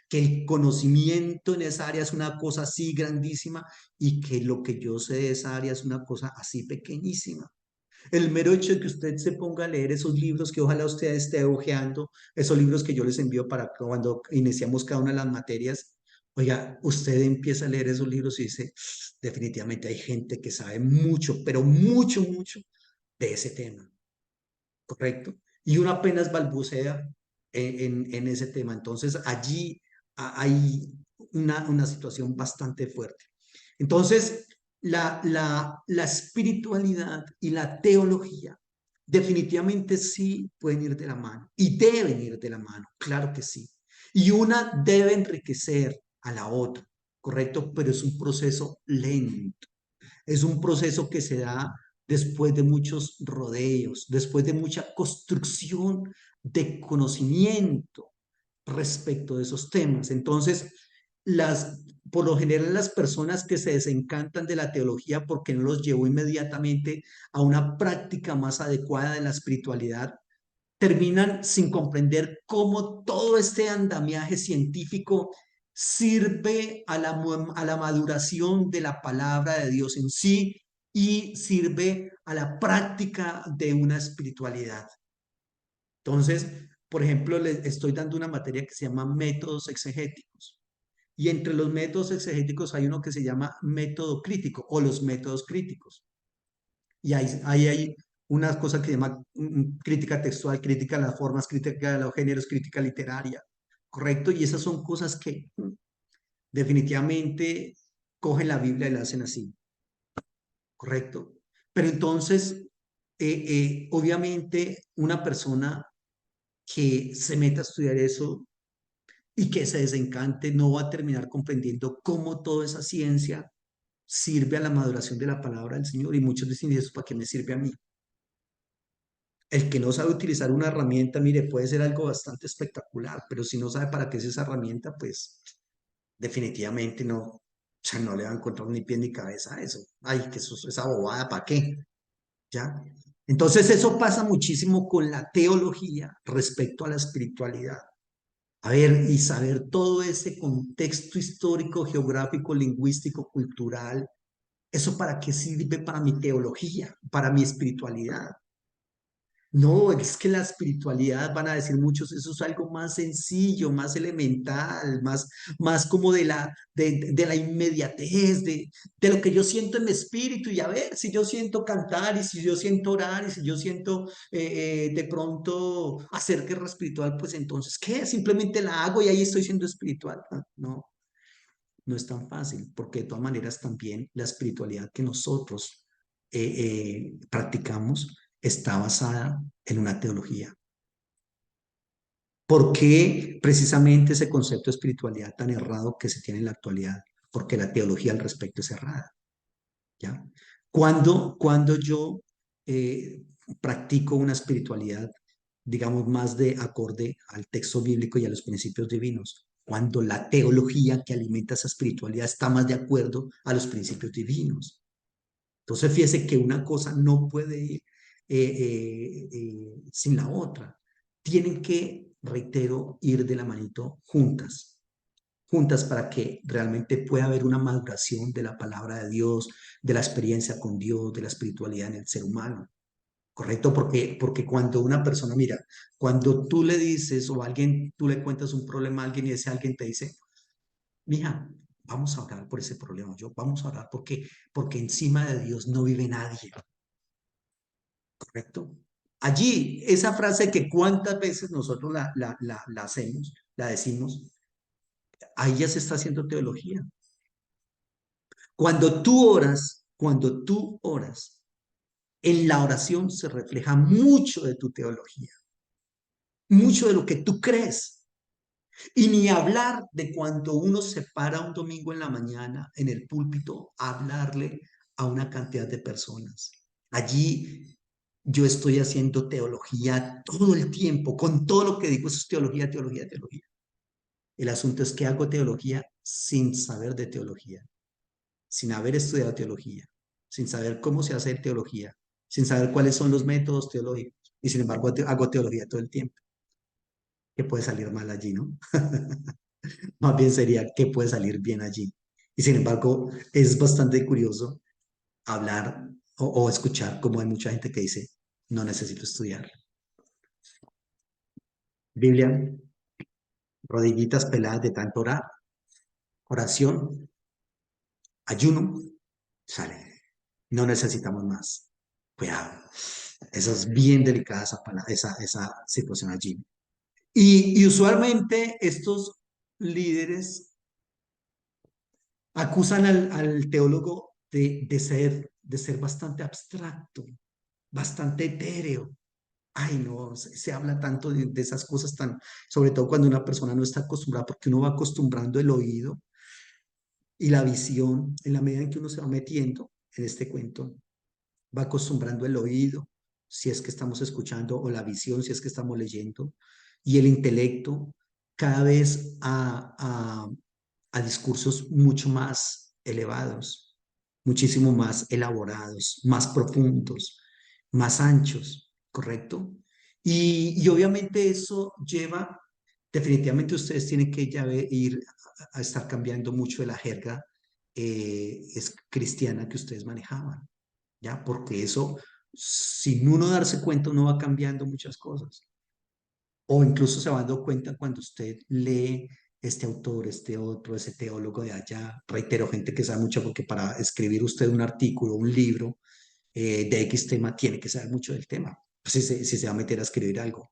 que el conocimiento en esa área es una cosa así grandísima y que lo que yo sé de esa área es una cosa así pequeñísima. El mero hecho de que usted se ponga a leer esos libros que ojalá usted esté hojeando, esos libros que yo les envío para cuando iniciamos cada una de las materias, oiga, usted empieza a leer esos libros y dice, definitivamente hay gente que sabe mucho, pero mucho, mucho de ese tema, ¿correcto? Y uno apenas balbucea en ese tema. Entonces allí hay una situación bastante fuerte. Entonces, la espiritualidad y la teología definitivamente sí pueden ir de la mano y deben ir de la mano, claro que sí. Y una debe enriquecer a la otra, ¿correcto? Pero es un proceso lento, es un proceso que se da después de muchos rodeos, después de mucha construcción de conocimiento respecto de esos temas. Entonces, por lo general las personas que se desencantan de la teología porque no los llevó inmediatamente a una práctica más adecuada de la espiritualidad, terminan sin comprender cómo todo este andamiaje científico sirve a la maduración de la palabra de Dios en sí y sirve a la práctica de una espiritualidad. Entonces, por ejemplo, les estoy dando una materia que se llama métodos exegéticos. Y entre los métodos exegéticos hay uno que se llama método crítico o los métodos críticos. Y ahí hay unas cosas que se llama crítica textual, crítica de las formas, crítica de los géneros, crítica literaria, ¿correcto? Y esas son cosas que definitivamente cogen la Biblia y la hacen así, ¿correcto? Pero entonces, obviamente, una persona que se meta a estudiar eso y que se desencante no va a terminar comprendiendo cómo toda esa ciencia sirve a la maduración de la palabra del Señor. Y muchos dicen, ¿y eso para qué me sirve a mí? El que no sabe utilizar una herramienta, mire, puede ser algo bastante espectacular, pero si no sabe para qué es esa herramienta, pues definitivamente no, o sea, no le va a encontrar ni pie ni cabeza a eso. Ay, que eso, esa bobada, ¿para qué? ¿Ya? Entonces eso pasa muchísimo con la teología respecto a la espiritualidad. A ver, y saber todo ese contexto histórico, geográfico, lingüístico, cultural, ¿eso para qué sirve para mi teología, para mi espiritualidad? No, es que la espiritualidad, van a decir muchos, eso es algo más sencillo, más elemental, más como de la inmediatez, de lo que yo siento en mi espíritu. Y a ver, si yo siento cantar, y si yo siento orar, y si yo siento de pronto hacer guerra espiritual, pues entonces, ¿qué? Simplemente la hago y ahí estoy siendo espiritual. Ah, no, no es tan fácil, porque de todas maneras también la espiritualidad que nosotros practicamos está basada en una teología. ¿Por qué precisamente ese concepto de espiritualidad tan errado que se tiene en la actualidad? Porque la teología al respecto es errada, ¿ya? Cuando yo eh, practico una espiritualidad, digamos, más de acorde al texto bíblico y a los principios divinos, cuando la teología que alimenta esa espiritualidad está más de acuerdo a los principios divinos. Entonces, fíjese que una cosa no puede ir sin la otra. Tienen que, reitero, ir de la manito juntas para que realmente pueda haber una maduración de la palabra de Dios, de la experiencia con Dios, de la espiritualidad en el ser humano. ¿Correcto? Porque cuando una persona, mira, cuando tú le dices o alguien, tú le cuentas un problema a alguien y ese alguien te dice, mija, vamos a orar por ese problema, yo vamos a orar porque encima de Dios no vive nadie, ¿correcto? Allí, esa frase que cuántas veces nosotros la hacemos, la decimos, ahí ya se está haciendo teología. Cuando tú oras, en la oración se refleja mucho de tu teología, mucho de lo que tú crees. Y ni hablar de cuando uno se para un domingo en la mañana en el púlpito a hablarle a una cantidad de personas. Allí yo estoy haciendo teología todo el tiempo, con todo lo que digo, eso es teología, teología, teología. El asunto es que hago teología sin saber de teología, sin haber estudiado teología, sin saber cómo se hace teología, sin saber cuáles son los métodos teológicos. Y sin embargo hago teología todo el tiempo. ¿Qué puede salir mal allí, no? Más bien sería qué puede salir bien allí. Y sin embargo, es bastante curioso hablar o escuchar cómo hay mucha gente que dice, no necesito estudiar. Biblia, rodillitas peladas de tanto orar, oración, ayuno, sale. No necesitamos más. Cuidado. Esa es bien delicada esa situación allí. Y usualmente estos líderes acusan al teólogo de ser bastante abstracto, bastante etéreo. Ay, no, se habla tanto de esas cosas tan, sobre todo cuando una persona no está acostumbrada, porque uno va acostumbrando el oído y la visión en la medida en que uno se va metiendo en este cuento, va acostumbrando el oído, si es que estamos escuchando, o la visión, si es que estamos leyendo, y el intelecto cada vez a discursos mucho más elevados, muchísimo más elaborados, más profundos, más anchos, ¿correcto? Y obviamente eso lleva, definitivamente ustedes tienen que ya ir a estar cambiando mucho de la jerga es cristiana que ustedes manejaban, ¿ya? Porque eso, sin uno darse cuenta, uno va cambiando muchas cosas. O incluso se va dando cuenta cuando usted lee este autor, este otro, ese teólogo de allá. Reitero, gente que sabe mucho porque para escribir usted un artículo, un libro de X tema, tiene que saber mucho del tema, pues si se va a meter a escribir algo.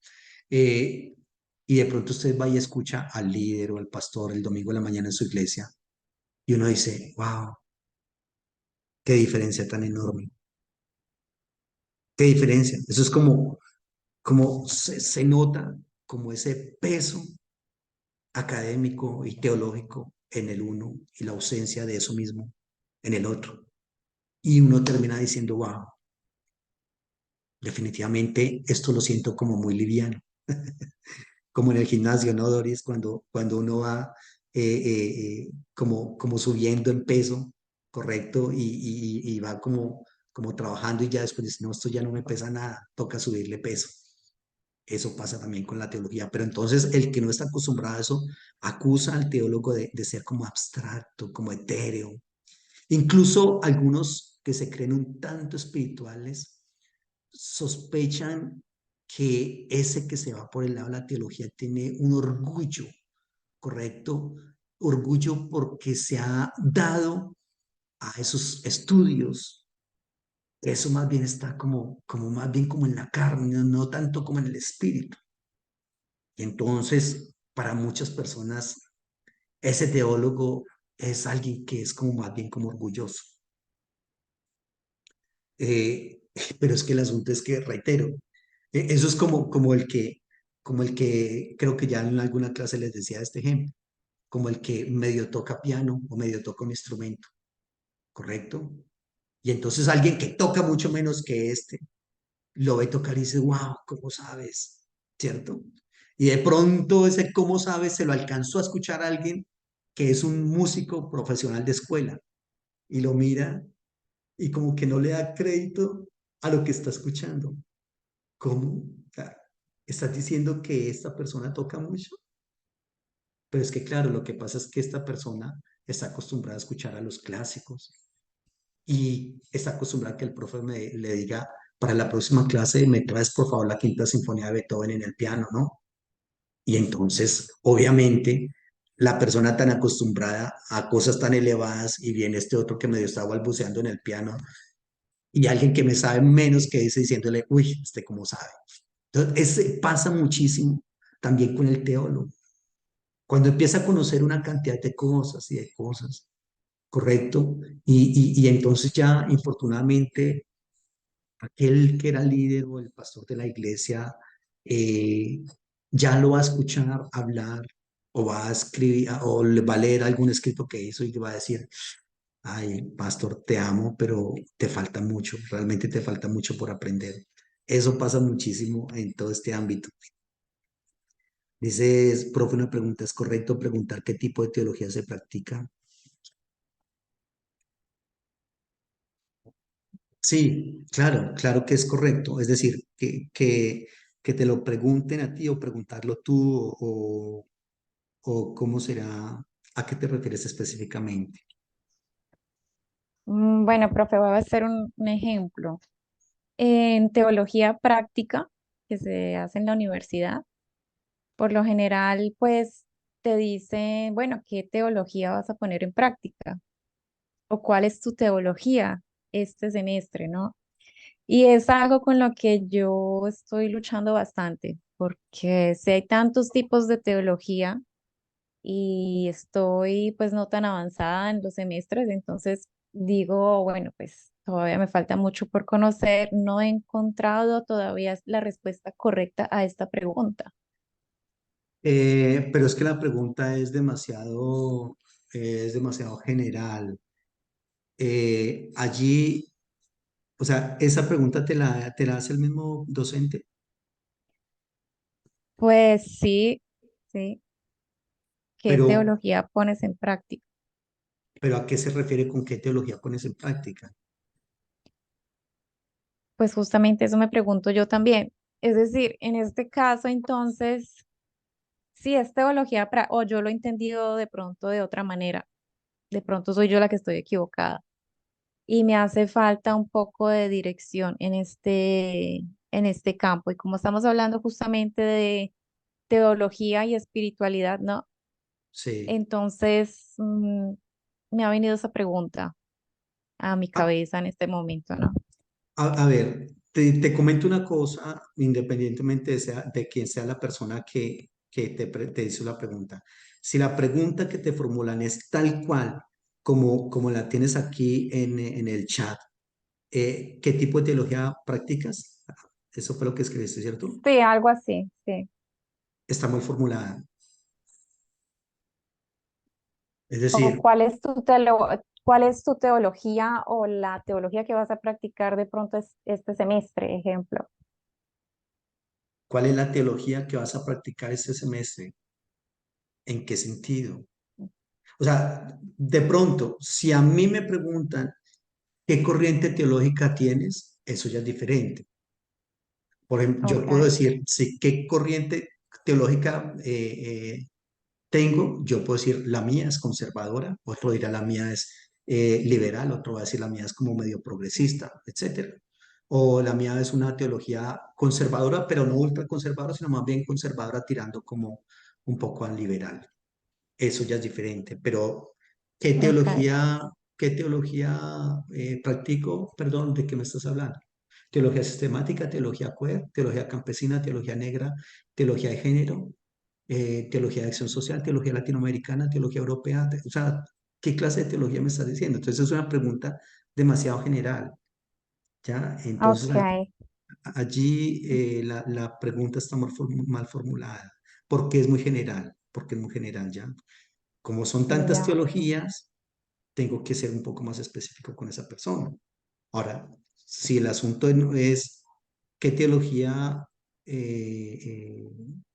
Eh, y de pronto usted va y escucha al líder o al pastor el domingo de la mañana en su iglesia y uno dice, wow, qué diferencia tan enorme, qué diferencia. Eso es como se nota como ese peso académico y teológico en el uno y la ausencia de eso mismo en el otro. Y uno termina diciendo, wow, definitivamente esto lo siento como muy liviano, como en el gimnasio, ¿no, Doris? Cuando uno va como subiendo en peso, ¿correcto? Y va como trabajando y ya después dice, no, esto ya no me pesa nada, toca subirle peso. Eso pasa también con la teología, pero entonces el que no está acostumbrado a eso acusa al teólogo de ser como abstracto, como etéreo. Incluso algunos que se creen un tanto espirituales sospechan que ese que se va por el lado de la teología tiene un orgullo, ¿correcto? Orgullo porque se ha dado a esos estudios. Eso más bien está como más bien como en la carne, no tanto como en el espíritu. Y entonces, para muchas personas, ese teólogo es alguien que es como más bien como orgulloso. Eh, pero es que el asunto es que, reitero, eso es como el que creo que ya en alguna clase les decía este ejemplo, como el que medio toca piano o medio toca un instrumento, ¿correcto? Y entonces alguien que toca mucho menos que este, lo ve tocar y dice, wow, ¿cómo sabes? ¿Cierto? Y de pronto ese cómo sabes se lo alcanzó a escuchar a alguien que es un músico profesional de escuela y lo mira y como que no le da crédito a lo que está escuchando. ¿Cómo? Claro, estás diciendo que esta persona toca mucho, pero es que claro, lo que pasa es que esta persona está acostumbrada a escuchar a los clásicos y está acostumbrada a que el profe le diga, para la próxima clase me traes por favor la quinta sinfonía de Beethoven en el piano, ¿no? Y entonces, obviamente, la persona tan acostumbrada a cosas tan elevadas y viene este otro que medio está balbuceando en el piano y alguien que me sabe menos que ese diciéndole, uy, este cómo sabe. Entonces, pasa muchísimo también con el teólogo. Cuando empieza a conocer una cantidad de cosas y de cosas, ¿correcto? Y entonces ya, infortunadamente, aquel que era líder o el pastor de la iglesia eh, ya lo va a escuchar hablar o va a escribir o le va a leer algún escrito que hizo y le va a decir, Ay, pastor, te amo, pero te falta mucho, realmente te falta mucho por aprender. Eso pasa muchísimo en todo este ámbito. Dices, profe, una pregunta, ¿es correcto preguntar qué tipo de teología se practica? Sí, claro, claro que es correcto. Es decir, que te lo pregunten a ti o preguntarlo tú o cómo será, ¿a qué te refieres específicamente? Bueno, profe, voy a hacer un ejemplo. En teología práctica que se hace en la universidad, por lo general, pues te dicen, bueno, ¿qué teología vas a poner en práctica? ¿O cuál es tu teología este semestre, no? Y es algo con lo que yo estoy luchando bastante, porque si hay tantos tipos de teología y estoy pues no tan avanzada en los semestres, entonces digo, bueno, pues todavía me falta mucho por conocer, no he encontrado todavía la respuesta correcta a esta pregunta. Pero es que la pregunta es demasiado general. Allí, o sea, esa pregunta te la hace el mismo docente, Pues sí, sí, ¿qué pero, teología pones en práctica? pero ¿a qué se refiere con qué teología pones en práctica? Pues justamente eso me pregunto yo también. Es decir, en este caso, entonces, si es teología, o yo lo he entendido de pronto de otra manera, de pronto soy yo la que estoy equivocada y me hace falta un poco de dirección en este campo. Y como estamos hablando justamente de teología y espiritualidad, ¿no? Sí. Entonces, me ha venido esa pregunta a mi cabeza en este momento, ¿no? A ver, te comento una cosa, independientemente de quién sea la persona que te hizo la pregunta. Si la pregunta que te formulan es tal cual como la tienes aquí en el chat, ¿qué tipo de teología practicas? Eso fue lo que escribiste, ¿cierto? Sí, algo así, sí. Está mal formulada. Es ¿O decir, cuál es tu teología o la teología que vas a practicar de pronto este semestre, ejemplo? ¿cuál es la teología que vas a practicar este semestre? ¿En qué sentido? O sea, de pronto, si a mí me preguntan, ¿qué corriente teológica tienes? Eso ya es diferente. Por ejemplo, yo puedo Ok, decir, sí, ¿qué corriente teológica tengo? Yo puedo decir, la mía es conservadora, otro dirá la mía es liberal, otro va a decir la mía es como medio progresista, etcétera. O la mía es una teología conservadora, pero no ultra conservadora, sino más bien conservadora tirando como un poco al liberal. Eso ya es diferente, pero ok. qué teología practico? Perdón, ¿de qué me estás hablando? Teología sistemática, teología queer, teología campesina, teología negra, teología de género, teología de acción social, teología latinoamericana, teología europea. O sea, ¿qué clase de teología me estás diciendo? Entonces es una pregunta demasiado general, ¿ya? Entonces Ok, allí la pregunta está mal formulada, porque es muy general, porque es muy general, ¿ya? Como son tantas ya. teologías, tengo que ser un poco más específico con esa persona. Ahora, si el asunto no es qué teología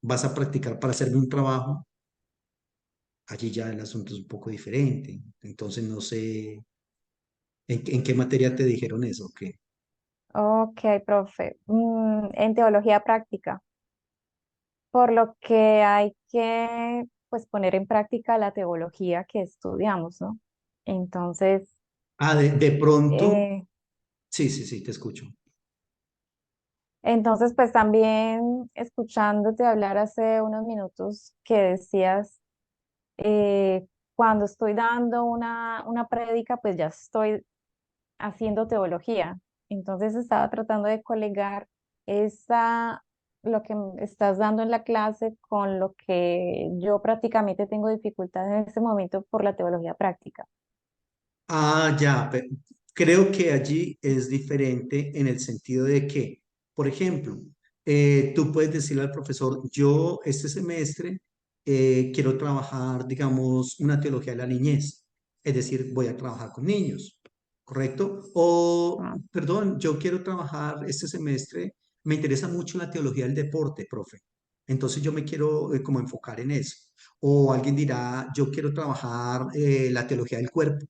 vas a practicar para hacerme un trabajo, allí ya el asunto es un poco diferente. Entonces, no sé en qué materia te dijeron eso. ¿Qué? Ok, profe. En teología práctica, por lo que hay que pues poner en práctica la teología que estudiamos, ¿no? Entonces, Ah, de pronto, eh, sí, sí, sí, te escucho. entonces pues también escuchándote hablar hace unos minutos que decías cuando estoy dando una prédica, pues ya estoy haciendo teología. Entonces estaba tratando de colegar esa, lo que estás dando en la clase con lo que yo prácticamente tengo dificultades en este momento por la teología práctica. Ah, ya, creo que allí es diferente en el sentido de que, por ejemplo, tú puedes decirle al profesor, yo este semestre quiero trabajar, digamos, una teología de la niñez. es decir, voy a trabajar con niños, ¿correcto? O, Ah, perdón, yo quiero trabajar este semestre, me interesa mucho la teología del deporte, profe. Entonces yo me quiero como enfocar en eso. O alguien dirá, yo quiero trabajar la teología del cuerpo.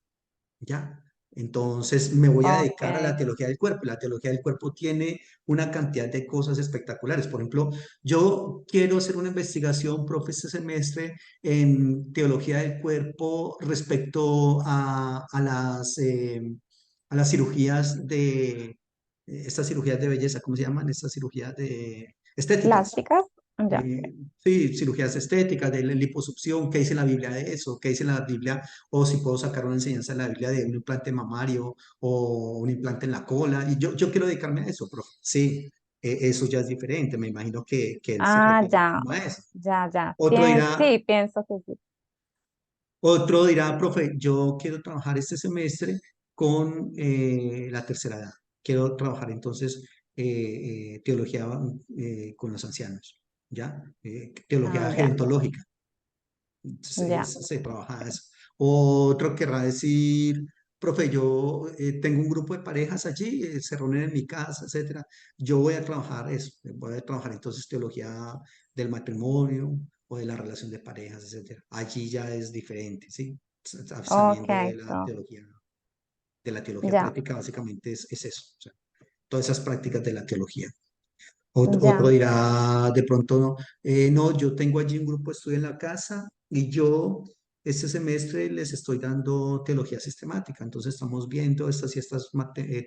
¿Ya? Entonces me voy a ok, dedicar a la teología del cuerpo. La teología del cuerpo tiene una cantidad de cosas espectaculares. Por ejemplo, yo quiero hacer una investigación, profe, este semestre en teología del cuerpo respecto a las cirugías estas cirugías de belleza, ¿cómo se llaman? Estas cirugías de estéticas. plásticas, ya. Eh, sí, cirugías estéticas, de la liposucción, ¿qué dice la Biblia de eso? ¿Qué dice la Biblia? O si puedo sacar una enseñanza de la Biblia de un implante mamario o un implante en la cola. Y yo quiero dedicarme a eso, profe. Sí, eso ya es diferente. Me imagino que él se Ah, refiere ya, como a eso. ya. Otro dirá, Sí, pienso que sí. otro dirá, profe, yo quiero trabajar este semestre con la tercera edad. Quiero trabajar entonces teología con los ancianos, ¿ya? Ah, Teología ya, gerontológica. ya. Se trabaja eso. Otro querrá decir, profe, yo tengo un grupo de parejas allí, se reúnen en mi casa, etcétera. Yo voy a trabajar eso, voy a trabajar entonces teología del matrimonio o de la relación de parejas, etcétera. Allí ya es diferente, ¿sí? Ok, Saliendo so, de la teología ya, práctica, básicamente es eso, o sea, todas esas prácticas de la teología. Otro ya. dirá de pronto, no, yo tengo allí un grupo de estudio en la casa y yo este semestre les estoy dando teología sistemática. Entonces estamos viendo estas y estas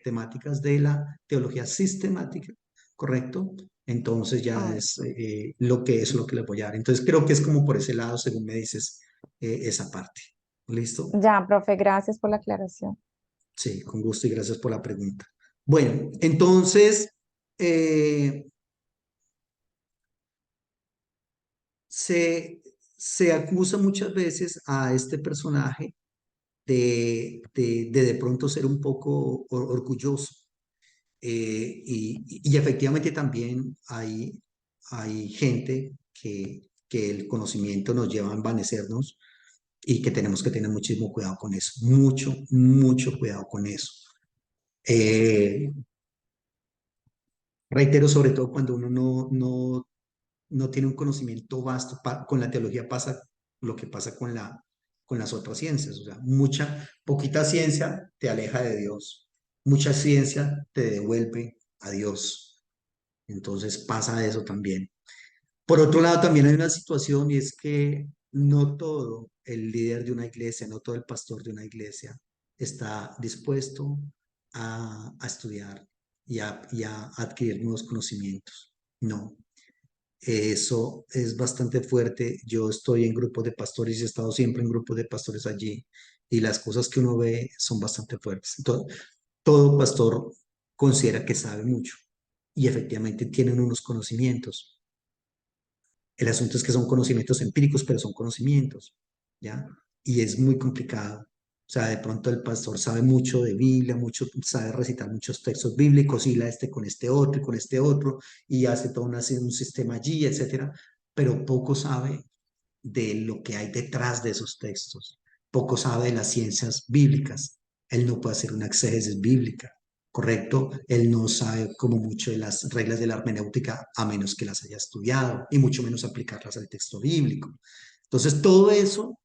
temáticas de la teología sistemática, ¿correcto? Entonces ya Mm, es lo que es lo que les voy a dar. Entonces creo que es como por ese lado, según me dices, esa parte. ¿Listo? ya, profe, gracias por la aclaración. Sí, con gusto y gracias por la pregunta. Bueno, entonces... eh, se, se acusa muchas veces a este personaje de pronto ser un poco orgulloso. Y efectivamente también hay gente que el conocimiento nos lleva a envanecernos y que tenemos que tener muchísimo cuidado con eso, mucho cuidado con eso. Eh, Reitero, sobre todo cuando uno no tiene un conocimiento vasto. Con la teología pasa lo que pasa con las otras ciencias. O sea, poquita ciencia te aleja de Dios. Mucha ciencia te devuelve a Dios. Entonces pasa eso también. Por otro lado, también hay una situación y es que no todo el líder de una iglesia, no todo el pastor de una iglesia está dispuesto a estudiar y a adquirir nuevos conocimientos. No, eso es bastante fuerte. Yo estoy en grupos de pastores y he estado siempre en grupos de pastores allí y las cosas que uno ve son bastante fuertes. Todo pastor considera que sabe mucho y efectivamente tienen unos conocimientos. El asunto es que son conocimientos empíricos, pero son conocimientos, ¿ya? Y es muy complicado. O sea, de pronto el pastor sabe mucho de Biblia, sabe recitar muchos textos bíblicos, hila este con este otro y con este otro, y hace todo un sistema allí, etcétera, pero poco sabe de lo que hay detrás de esos textos. Poco sabe de las ciencias bíblicas. Él no puede hacer una exégesis bíblica, ¿correcto? Él no sabe como mucho de las reglas de la hermenéutica a menos que las haya estudiado y mucho menos aplicarlas al texto bíblico. Entonces, todo eso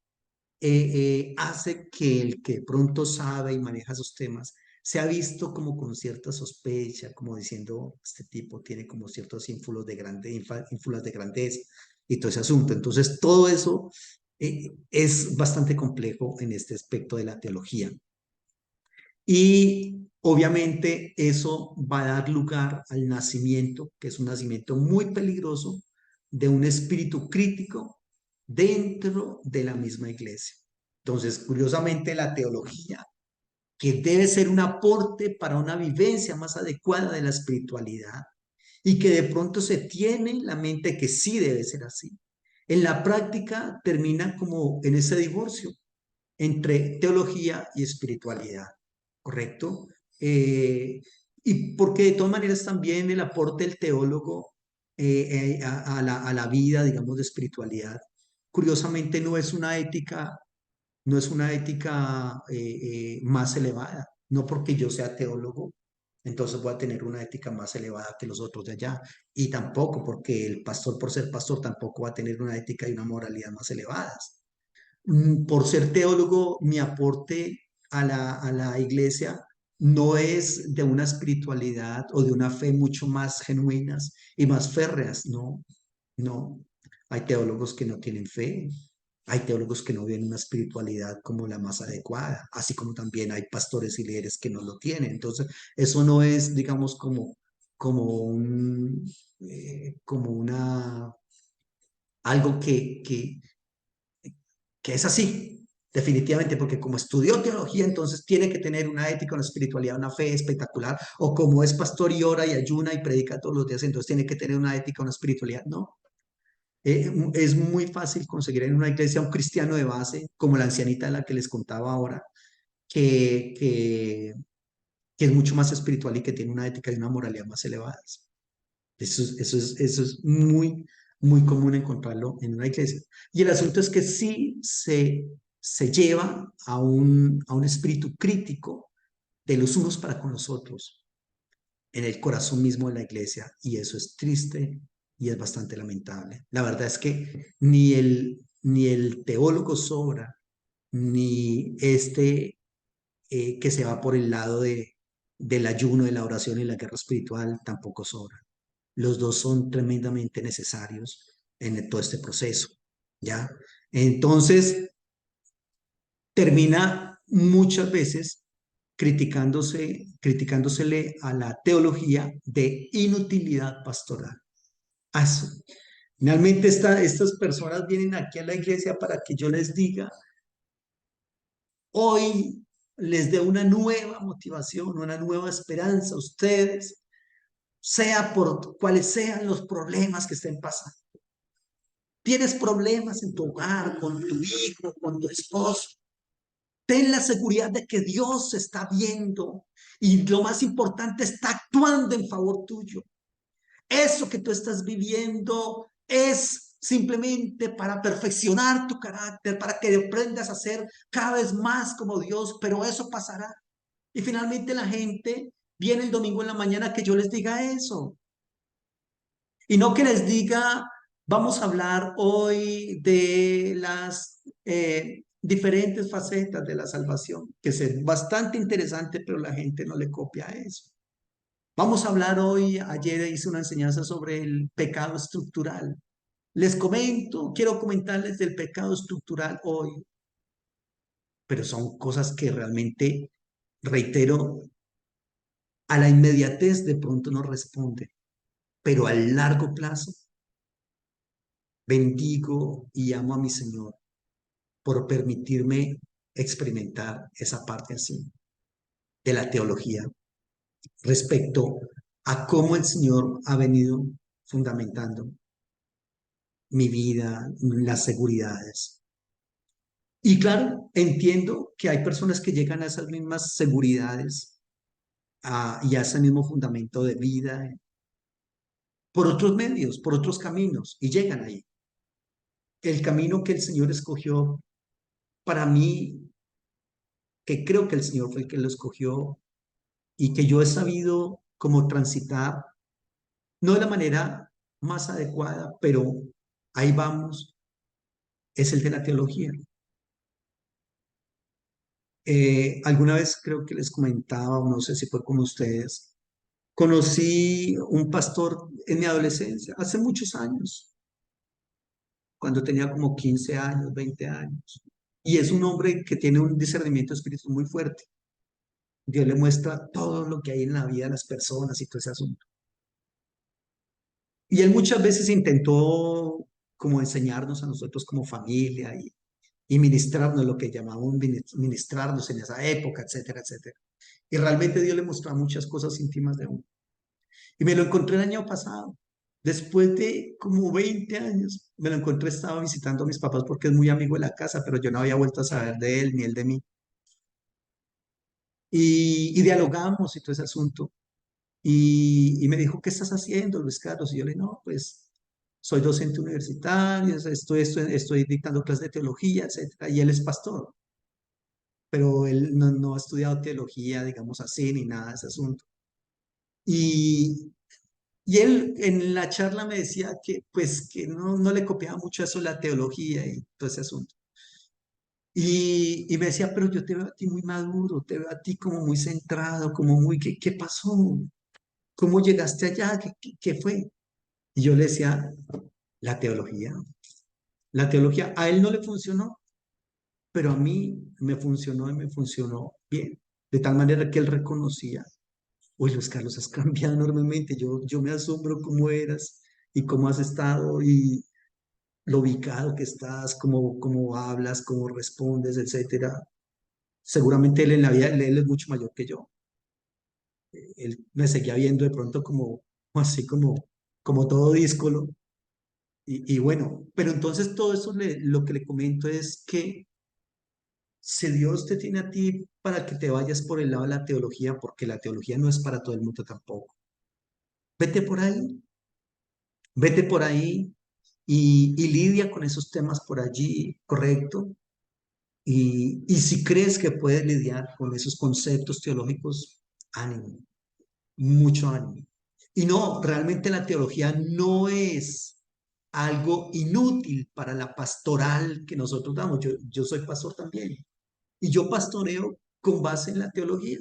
hace que el que pronto sabe y maneja esos temas sea visto como con cierta sospecha, como diciendo, este tipo tiene como ciertos ínfulas de grandeza y todo ese asunto. Entonces, todo eso es bastante complejo en este aspecto de la teología. Y obviamente eso va a dar lugar al nacimiento, que es un nacimiento muy peligroso, de un espíritu crítico dentro de la misma iglesia. Entonces, curiosamente, la teología, que debe ser un aporte para una vivencia más adecuada de la espiritualidad y que de pronto se tiene en la mente que sí debe ser así, en la práctica termina como en ese divorcio entre teología y espiritualidad, ¿correcto? Y porque de todas maneras también el aporte del teólogo a la vida, digamos, de espiritualidad, curiosamente no es una ética no es una ética más elevada. No porque yo sea teólogo, entonces voy a tener una ética más elevada que los otros de allá. Y tampoco porque el pastor, por ser pastor, tampoco va a tener una ética y una moralidad más elevadas. Por ser teólogo, mi aporte a la iglesia no es de una espiritualidad o de una fe mucho más genuinas y más férreas, no, no. Hay teólogos que no tienen fe, hay teólogos que no ven una espiritualidad como la más adecuada, así como también hay pastores y líderes que no lo tienen. Entonces, eso no es, digamos, como como algo que es así, definitivamente, porque como estudió teología, entonces tiene que tener una ética, una espiritualidad, una fe espectacular, o como es pastor y ora y ayuna y predica todos los días, entonces tiene que tener una ética, una espiritualidad. No, es muy fácil conseguir en una iglesia un cristiano de base, como la ancianita de la que les contaba ahora, que, que, que es mucho más espiritual y que tiene una ética y una moralidad más elevadas. Eso es muy, muy común encontrarlo en una iglesia. Y el asunto es que sí se lleva a un espíritu crítico de los unos para con los otros en el corazón mismo de la iglesia. Y eso es triste y es bastante lamentable. La verdad es que ni el teólogo sobra, ni que se va por el lado del ayuno, de la oración y la guerra espiritual tampoco sobra. Los dos son tremendamente necesarios en todo este proceso, ¿ya? Entonces, termina muchas veces criticándosele a la teología de inutilidad pastoral. Eso. Finalmente, estas personas vienen aquí a la iglesia para que yo les diga, hoy les dé una nueva motivación, una nueva esperanza a ustedes, sea por cuáles sean los problemas que estén pasando. Tienes problemas en tu hogar, con tu hijo, con tu esposo. Ten la seguridad de que Dios está viendo y lo más importante, está actuando en favor tuyo. Eso que tú estás viviendo es simplemente para perfeccionar tu carácter, para que aprendas a ser cada vez más como Dios, pero eso pasará. Y finalmente la gente viene el domingo en la mañana que yo les diga eso. Y no que les diga, vamos a hablar hoy de las diferentes facetas de la salvación, que es bastante interesante, pero la gente no le copia eso. Vamos a hablar hoy, ayer hice una enseñanza sobre el pecado estructural. Les comento, quiero comentarles del pecado estructural hoy, pero son cosas que realmente, reitero, a la inmediatez de pronto no responde, pero a largo plazo bendigo y amo a mi Señor por permitirme experimentar esa parte así de la teología respecto a cómo el Señor ha venido fundamentando mi vida, las seguridades. Y claro, entiendo que hay personas que llegan a esas mismas seguridades y a ese mismo fundamento de vida por otros medios, por otros caminos, y llegan ahí. El camino que el Señor escogió para mí, que creo que el Señor fue el que lo escogió y que yo he sabido cómo transitar, no de la manera más adecuada, pero ahí vamos, es el de la teología. Alguna vez creo que les comentaba, o no sé si fue con ustedes, conocí un pastor en mi adolescencia, hace muchos años, cuando tenía como 15 años, 20 años. Y es un hombre que tiene un discernimiento espiritual muy fuerte. Dios le muestra todo lo que hay en la vida de las personas y todo ese asunto. Y él muchas veces intentó como enseñarnos a nosotros como familia y ministrarnos lo que llamaban ministrarnos en esa época, etcétera, etcétera. Y realmente Dios le mostraba muchas cosas íntimas de uno. Y me lo encontré el año pasado. Después de como 20 años, me lo encontré, estaba visitando a mis papás porque es muy amigo de la casa, pero yo no había vuelto a saber de él ni él de mí. Y dialogamos y todo ese asunto. Y me dijo, ¿qué estás haciendo, Luis Carlos? Y yo le dije, no, pues soy docente universitario, estoy dictando clases de teología, etcétera. Y él es pastor. pero él no ha estudiado teología, digamos así, ni nada de ese asunto. Y, y él en la charla me decía que pues que no le copiaba mucho eso la teología y todo ese asunto. Y me decía, pero yo te veo a ti muy maduro, te veo a ti como muy centrado, como muy, ¿qué pasó? ¿Cómo llegaste allá? ¿Qué fue? Y yo le decía, la teología. La teología a él no le funcionó, pero a mí me funcionó y me funcionó bien. De tal manera que él reconocía, oye, Luis Carlos, has cambiado enormemente. Yo me asombro cómo eras y cómo has estado y lo ubicado que estás, cómo hablas, cómo respondes, etcétera. Seguramente él en la vida, él es mucho mayor que yo. Él me seguía viendo de pronto como así como todo díscolo. Y bueno, pero entonces todo eso lo que le comento es que si Dios te tiene a ti para que te vayas por el lado de la teología, porque la teología no es para todo el mundo tampoco, vete por ahí, vete por ahí y lidia con esos temas por allí, correcto. Y si crees que puedes lidiar con esos conceptos teológicos, ánimo, mucho ánimo. Y no, realmente la teología no es algo inútil para la pastoral que nosotros damos. Yo soy pastor también y yo pastoreo con base en la teología.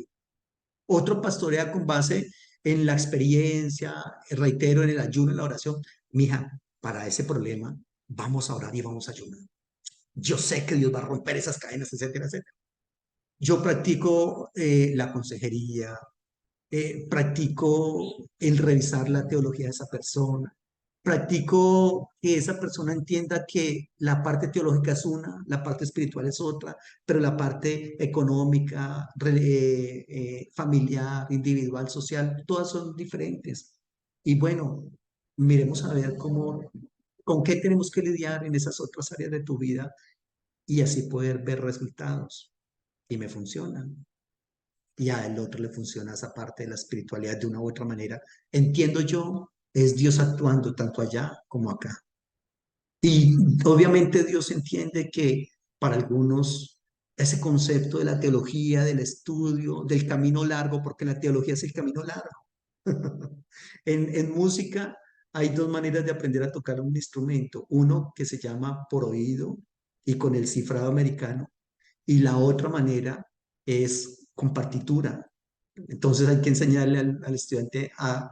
Otro pastorea con base en la experiencia, reitero, en el ayuno, en la oración. Mija, para ese problema vamos a orar y vamos a ayunar. Yo sé que Dios va a romper esas cadenas, etcétera, etcétera. Yo practico la consejería, practico el revisar la teología de esa persona, practico que esa persona entienda que la parte teológica es una, la parte espiritual es otra, pero la parte económica, familiar, individual, social, todas son diferentes. Y bueno, miremos a ver con qué tenemos que lidiar en esas otras áreas de tu vida y así poder ver resultados. Y me funcionan y a el otro le funciona esa parte de la espiritualidad de una u otra manera. Entiendo yo, es Dios actuando tanto allá como acá. Y obviamente Dios entiende que para algunos ese concepto de la teología, del estudio, del camino largo, porque la teología es el camino largo. En música hay dos maneras de aprender a tocar un instrumento. Uno que se llama por oído y con el cifrado americano, y la otra manera es con partitura. Entonces hay que enseñarle al estudiante a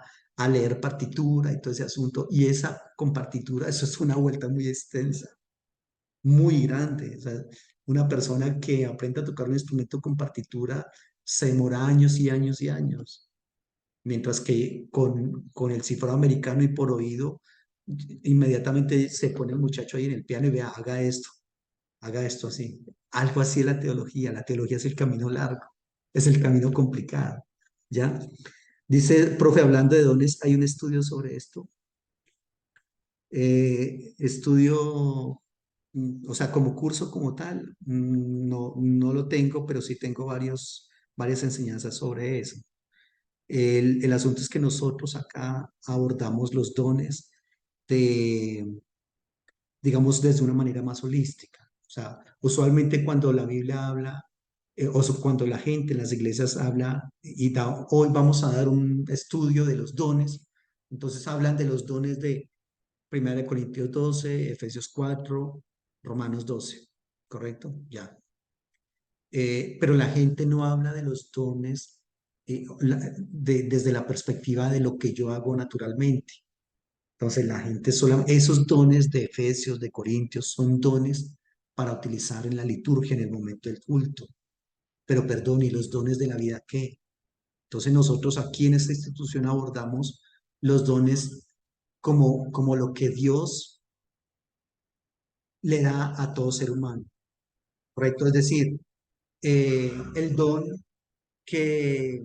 leer partitura y todo ese asunto. Y esa con partitura, eso es una vuelta muy extensa, muy grande. O sea, una persona que aprende a tocar un instrumento con partitura se demora años y años y años. Mientras que con el cifrado americano y por oído, inmediatamente se pone el muchacho ahí en el piano y vea, haga esto así. Algo así es la teología. La teología es el camino largo, es el camino complicado. ¿Ya? Dice, profe, hablando de dones, hay un estudio sobre esto. Estudio, o sea, como curso como tal, no lo tengo, pero sí tengo varias enseñanzas sobre eso. El asunto es que nosotros acá abordamos los dones de, digamos, desde una manera más holística. O sea, usualmente cuando la Biblia habla, cuando la gente en las iglesias habla y hoy vamos a dar un estudio de los dones, entonces hablan de los dones de 1 Corintios 12, Efesios 4, Romanos 12, ¿correcto? Ya. Pero la gente no habla de los dones desde la perspectiva de lo que yo hago naturalmente. Entonces la gente esos dones de Efesios, de Corintios, son dones para utilizar en la liturgia en el momento del culto. Pero perdón, ¿y los dones de la vida qué? Entonces nosotros aquí en esta institución abordamos los dones como lo que Dios le da a todo ser humano, ¿correcto? Es decir, el don que,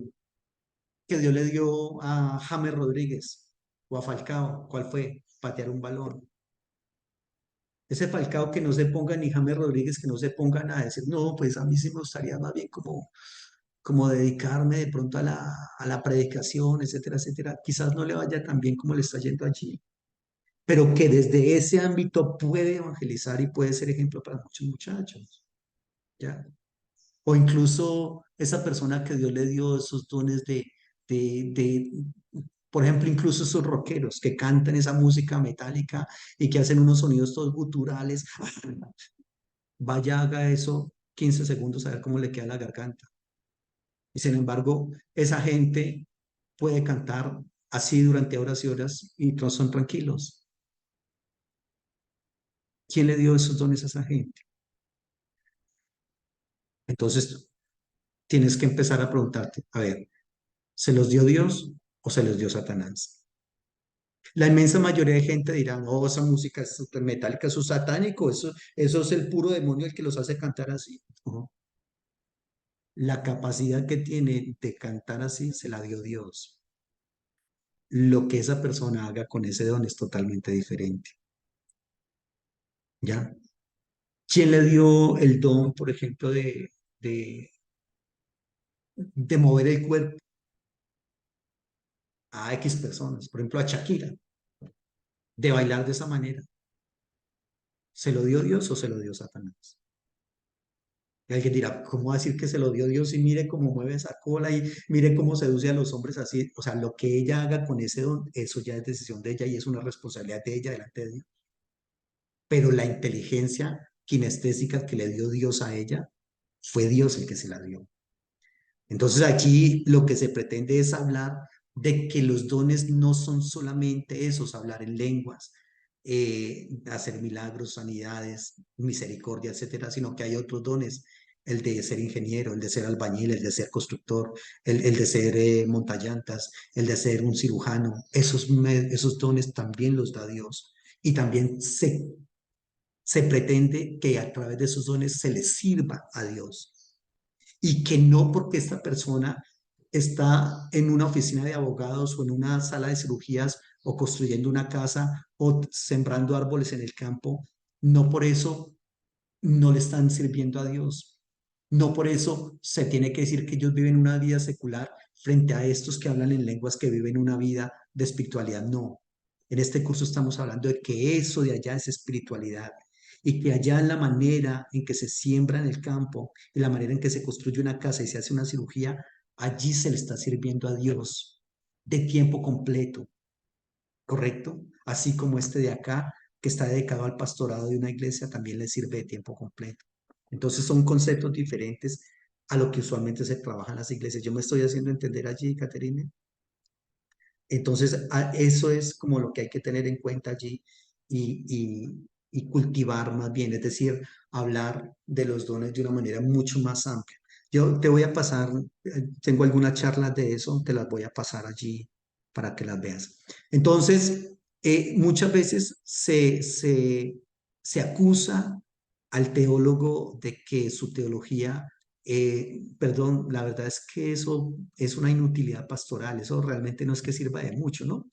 que Dios le dio a James Rodríguez o a Falcao, ¿cuál fue? Patear un balón. Ese Falcao que no se ponga ni James Rodríguez, que no se pongan a decir, no, pues a mí sí me gustaría más bien como dedicarme de pronto a la predicación, etcétera, etcétera. Quizás no le vaya tan bien como le está yendo allí, pero que desde ese ámbito puede evangelizar y puede ser ejemplo para muchos muchachos, ¿ya? O incluso esa persona que Dios le dio esos dones de, por ejemplo, incluso esos rockeros que cantan esa música metálica y que hacen unos sonidos todos guturales. Vaya, haga eso 15 segundos a ver cómo le queda la garganta. Y sin embargo, esa gente puede cantar así durante horas y horas y todos son tranquilos. ¿Quién le dio esos dones a esa gente? Entonces, tienes que empezar a preguntarte, a ver, ¿se los dio Dios o se los dio Satanás? La inmensa mayoría de gente dirá, no, esa música es súper metálica, eso es satánico, eso es el puro demonio el que los hace cantar así. No, la capacidad que tiene de cantar así se la dio Dios. Lo que esa persona haga con ese don es totalmente diferente. ¿Ya? ¿Quién le dio el don, por ejemplo, de, de mover el cuerpo a X personas? Por ejemplo, a Shakira, de bailar de esa manera. ¿Se lo dio Dios o se lo dio Satanás? Y alguien dirá, ¿cómo decir que se lo dio Dios y mire cómo mueve esa cola y mire cómo seduce a los hombres así? O sea, lo que ella haga con ese don, eso ya es decisión de ella y es una responsabilidad de ella delante de Dios. Pero la inteligencia kinestésica que le dio Dios a ella, fue Dios el que se la dio. Entonces aquí lo que se pretende es hablar de que los dones no son solamente esos, hablar en lenguas, hacer milagros, sanidades, misericordia, etcétera, sino que hay otros dones, el de ser ingeniero, el de ser albañil, el de ser constructor, el de ser montallantas, el de ser un cirujano. Esos dones también los da Dios. Y también se pretende que a través de esos dones se les sirva a Dios y que no porque esta persona está en una oficina de abogados o en una sala de cirugías o construyendo una casa o sembrando árboles en el campo, no por eso no le están sirviendo a Dios. No por eso se tiene que decir que ellos viven una vida secular frente a estos que hablan en lenguas que viven una vida de espiritualidad. No. En este curso estamos hablando de que eso de allá es espiritualidad y que allá en la manera en que se siembra en el campo y la manera en que se construye una casa y se hace una cirugía, allí se le está sirviendo a Dios de tiempo completo, ¿correcto? Así como este de acá, que está dedicado al pastorado de una iglesia, también le sirve de tiempo completo. Entonces son conceptos diferentes a lo que usualmente se trabaja en las iglesias. Yo me estoy haciendo entender allí, Caterina. Entonces, eso es como lo que hay que tener en cuenta allí y cultivar más bien, es decir, hablar de los dones de una manera mucho más amplia. Yo te voy a pasar, tengo algunas charlas de eso, te las voy a pasar allí para que las veas. Entonces, muchas veces se acusa al teólogo de que su teología perdón, la verdad es que eso es una inutilidad pastoral, eso realmente no es que sirva de mucho, ¿no?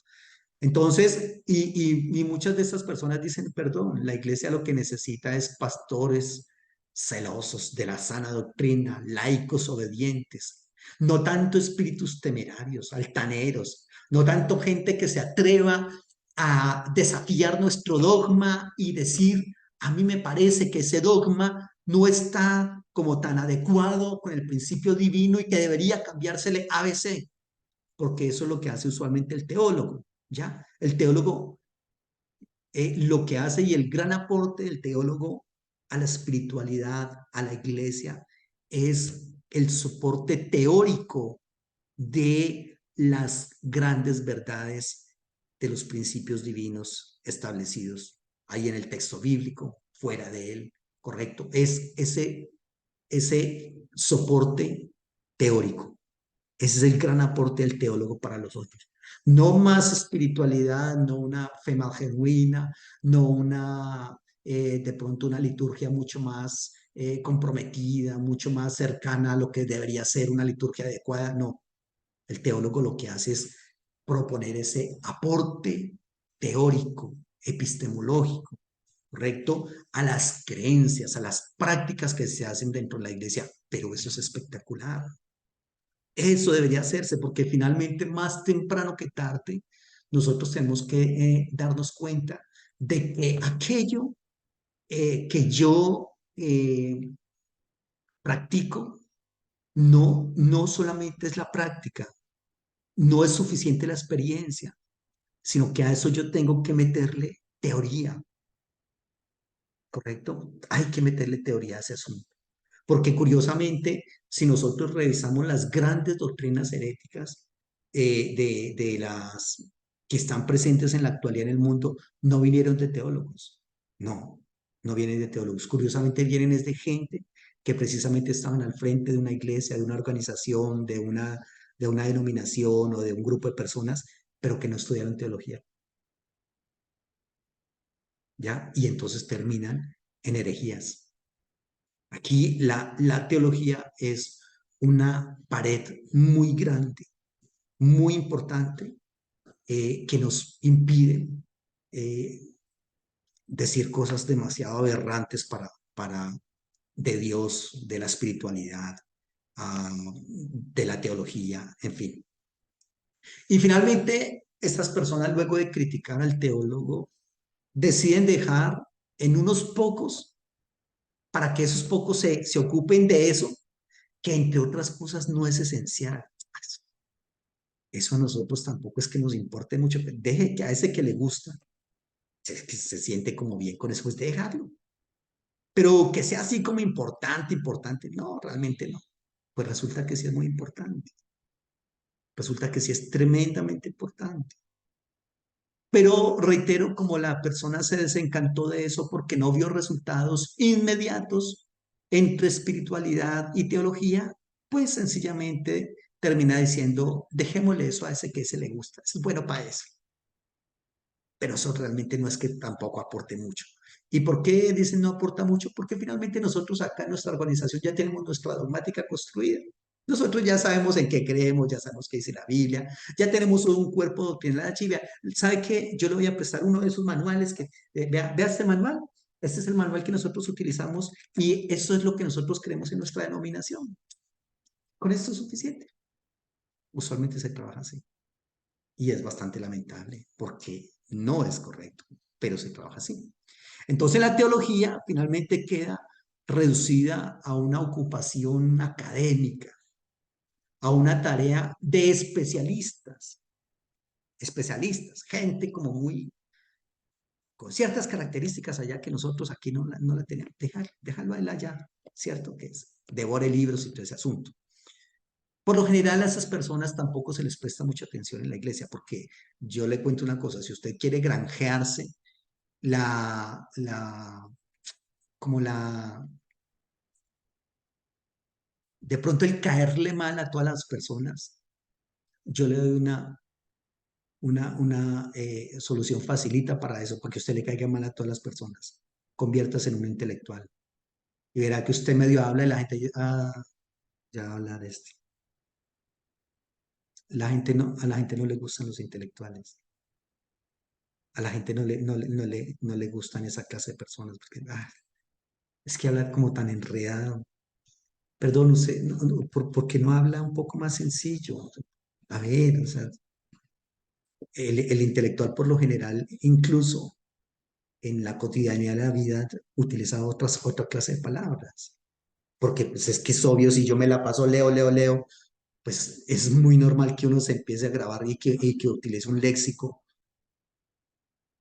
Entonces, y muchas de estas personas dicen, perdón, la iglesia lo que necesita es pastores celosos de la sana doctrina, laicos obedientes, no tanto espíritus temerarios, altaneros, no tanto gente que se atreva a desafiar nuestro dogma y decir, a mí me parece que ese dogma no está como tan adecuado con el principio divino y que debería cambiársele ABC, porque eso es lo que hace usualmente el teólogo. ¿Ya? El teólogo lo que hace y el gran aporte del teólogo a la espiritualidad, a la iglesia, es el soporte teórico de las grandes verdades de los principios divinos establecidos ahí en el texto bíblico, fuera de él, ¿correcto? Es ese soporte teórico. Ese es el gran aporte del teólogo para los otros. No más espiritualidad, no una fe más genuina, no una, de pronto una liturgia mucho más comprometida, mucho más cercana a lo que debería ser una liturgia adecuada. No, el teólogo lo que hace es proponer ese aporte teórico, epistemológico, ¿correcto? A las creencias, a las prácticas que se hacen dentro de la iglesia. Pero eso es espectacular. Eso debería hacerse porque finalmente más temprano que tarde nosotros tenemos que darnos cuenta de que aquello que yo practico No, no solamente es la práctica, no es suficiente la experiencia, sino que a eso yo tengo que meterle teoría, ¿correcto? Hay que meterle teoría a ese asunto. Porque curiosamente, si nosotros revisamos las grandes doctrinas heréticas de las que están presentes en la actualidad en el mundo, no vinieron de teólogos. No, no vienen de teólogos. Curiosamente vienen es de gente que precisamente estaban al frente de una iglesia, de una organización, de una denominación o de un grupo de personas, pero que no estudiaron teología, ¿ya? Y entonces terminan en herejías. Aquí la teología es una pared muy grande, muy importante, que nos impide eh, decir cosas demasiado aberrantes para de Dios, de la espiritualidad, de la teología, en fin. Y finalmente, estas personas, luego de criticar al teólogo, deciden dejar en unos pocos, para que esos pocos se ocupen de eso, que entre otras cosas no es esencial. Eso a nosotros tampoco es que nos importe mucho. Deje que a ese que le gusta, que se siente como bien con eso, pues dejarlo. Pero que sea así como importante, importante, no, realmente no. Pues resulta que sí es muy importante. Resulta que sí es tremendamente importante. Pero reitero, como la persona se desencantó de eso porque no vio resultados inmediatos entre espiritualidad y teología, pues sencillamente termina diciendo, dejémosle eso a ese que se le gusta, es bueno para eso. Pero eso realmente no es que tampoco aporte mucho. ¿Y por qué dicen no aporta mucho? Porque finalmente nosotros acá en nuestra organización ya tenemos nuestra dogmática construida. Nosotros ya sabemos en qué creemos, ya sabemos qué dice la Biblia, ya tenemos un cuerpo doctrinal archivia. ¿Sabe qué? Yo le voy a prestar uno de esos manuales que, vea este manual. Este es el manual que nosotros utilizamos y eso es lo que nosotros creemos en nuestra denominación. Con esto es suficiente. Usualmente se trabaja así. Y es bastante lamentable porque no es correcto, pero se trabaja así. Entonces la teología finalmente queda reducida a una ocupación académica, a una tarea de especialistas, especialistas, gente como muy, con ciertas características allá que nosotros aquí no la tenemos. Déjalo a él allá, ¿cierto? Que es, devore libros y todo ese asunto. Por lo general a esas personas tampoco se les presta mucha atención en la iglesia, porque yo le cuento una cosa, si usted quiere granjearse la, la, como la, de pronto el caerle mal a todas las personas, yo le doy una solución facilita para eso, porque usted le caiga mal a todas las personas. Conviértase en un intelectual. Y verá que usted medio habla y la gente, ya va a hablar este. A la gente no le gustan los intelectuales. A la gente no le gustan esa clase de personas, porque es que habla como tan enredado. Perdón, usted, ¿por qué no habla un poco más sencillo? A ver, o sea, el intelectual por lo general, incluso en la cotidianidad de la vida, utiliza otra clase de palabras. Porque pues, es que es obvio, si yo me la paso leo, pues es muy normal que uno se empiece a grabar y que utilice un léxico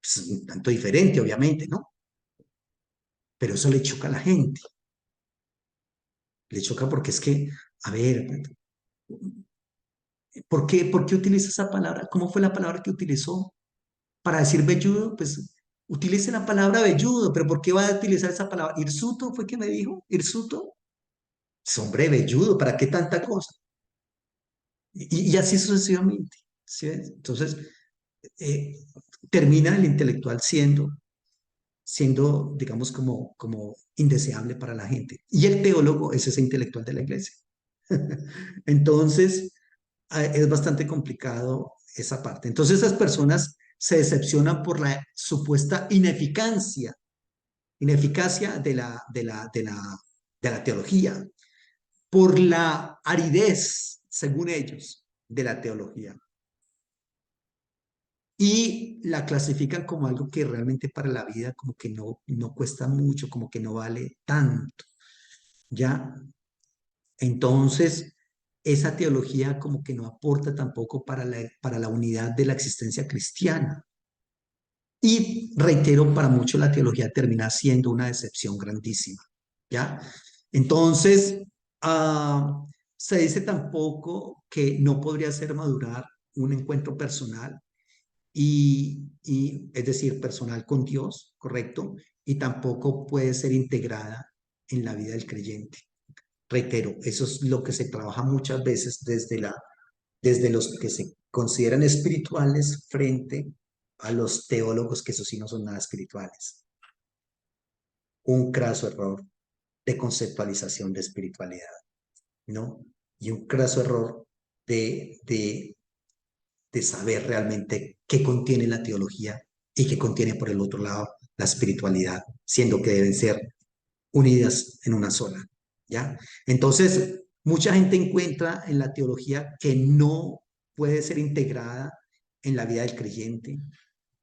pues, un tanto diferente, obviamente, ¿no? Pero eso le choca a la gente. Le choca porque es que, a ver, por qué utiliza esa palabra? ¿Cómo fue la palabra que utilizó? Para decir velludo, pues utilice la palabra velludo, pero ¿por qué va a utilizar esa palabra? Hirsuto fue que me dijo, hirsuto. Es hombre velludo, ¿para qué tanta cosa? Y así sucesivamente. ¿Sí ves? Entonces, eh, termina el intelectual siendo, digamos, como indeseable para la gente. Y el teólogo es ese intelectual de la iglesia. Entonces, es bastante complicado esa parte. Entonces, esas personas se decepcionan por la supuesta ineficacia de la teología, por la aridez, según ellos, de la teología. Y la clasifican como algo que realmente para la vida como que no cuesta mucho, como que no vale tanto, ¿ya? Entonces, esa teología como que no aporta tampoco para la unidad de la existencia cristiana. Y reitero, para muchos la teología termina siendo una decepción grandísima, ¿ya? Entonces, se dice tampoco que no podría hacer madurar un encuentro personal es decir, personal con Dios, ¿correcto? Y tampoco puede ser integrada en la vida del creyente. Reitero, eso es lo que se trabaja muchas veces desde los que se consideran espirituales frente a los teólogos que eso sí no son nada espirituales. Un craso error de conceptualización de espiritualidad, ¿no? Y un craso error de, de, de saber realmente qué contiene la teología y qué contiene por el otro lado la espiritualidad, siendo que deben ser unidas en una sola, ¿ya? Entonces, mucha gente encuentra en la teología que no puede ser integrada en la vida del creyente,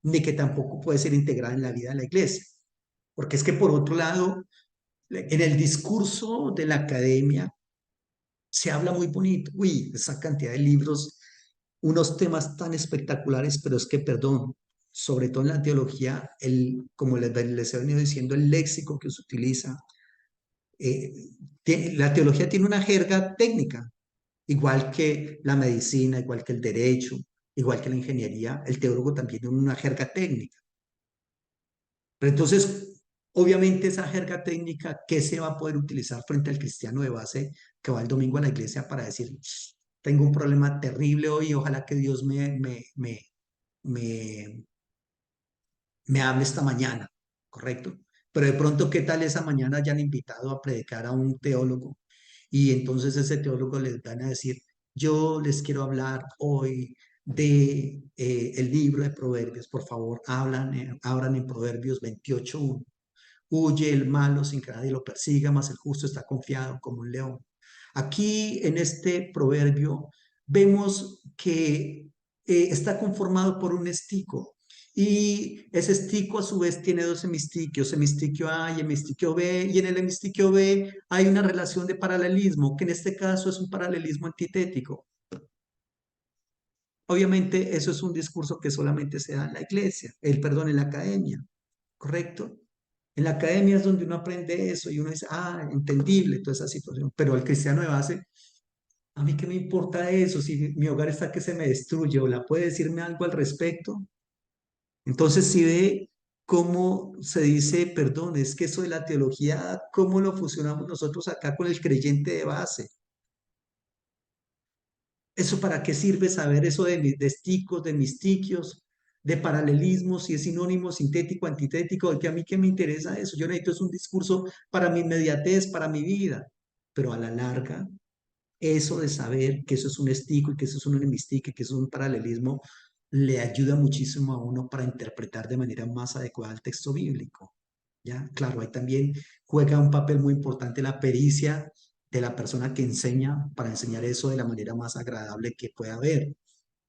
ni que tampoco puede ser integrada en la vida de la iglesia. Porque es que por otro lado, en el discurso de la academia se habla muy bonito, uy, esa cantidad de libros, unos temas tan espectaculares, pero es que, perdón, sobre todo en la teología, como les he venido diciendo, el léxico que se utiliza, eh, la teología tiene una jerga técnica, igual que la medicina, igual que el derecho, igual que la ingeniería, el teólogo también tiene una jerga técnica. Pero entonces, obviamente esa jerga técnica, ¿qué se va a poder utilizar frente al cristiano de base que va el domingo a la iglesia para decir, tengo un problema terrible hoy, ojalá que Dios me, me hable esta mañana, ¿correcto? Pero de pronto, ¿qué tal esa mañana hayan invitado a predicar a un teólogo? Y entonces ese teólogo les van a decir, yo les quiero hablar hoy de el libro de Proverbios, por favor, abran en Proverbios 28:1. Huye el malo sin que nadie lo persiga, mas el justo está confiado como un león. Aquí en este proverbio vemos que está conformado por un estico y ese estico a su vez tiene dos hemistiquios, hemistiquio A y hemistiquio B, y en el hemistiquio B hay una relación de paralelismo, que en este caso es un paralelismo antitético. Obviamente eso es un discurso que solamente se da en la iglesia, perdón, en la academia, ¿correcto? En la academia es donde uno aprende eso y uno dice, entendible toda esa situación, pero al cristiano de base, ¿a mí qué me importa eso? Si mi hogar está que se me destruye, o la puede decirme algo al respecto. Entonces, si ve cómo se dice, perdón, es que eso de la teología, ¿cómo lo fusionamos nosotros acá con el creyente de base? ¿Eso para qué sirve saber eso de esticos, de mistiquios, de paralelismos, si es sinónimo, sintético, antitético? Que a mí qué me interesa eso. Yo necesito es un discurso para mi inmediatez, para mi vida. Pero a la larga, eso de saber que eso es un estico y que eso es un enemistique, que eso es un paralelismo, le ayuda muchísimo a uno para interpretar de manera más adecuada el texto bíblico. ¿Ya? Claro, ahí también juega un papel muy importante la pericia de la persona que enseña para enseñar eso de la manera más agradable que pueda haber.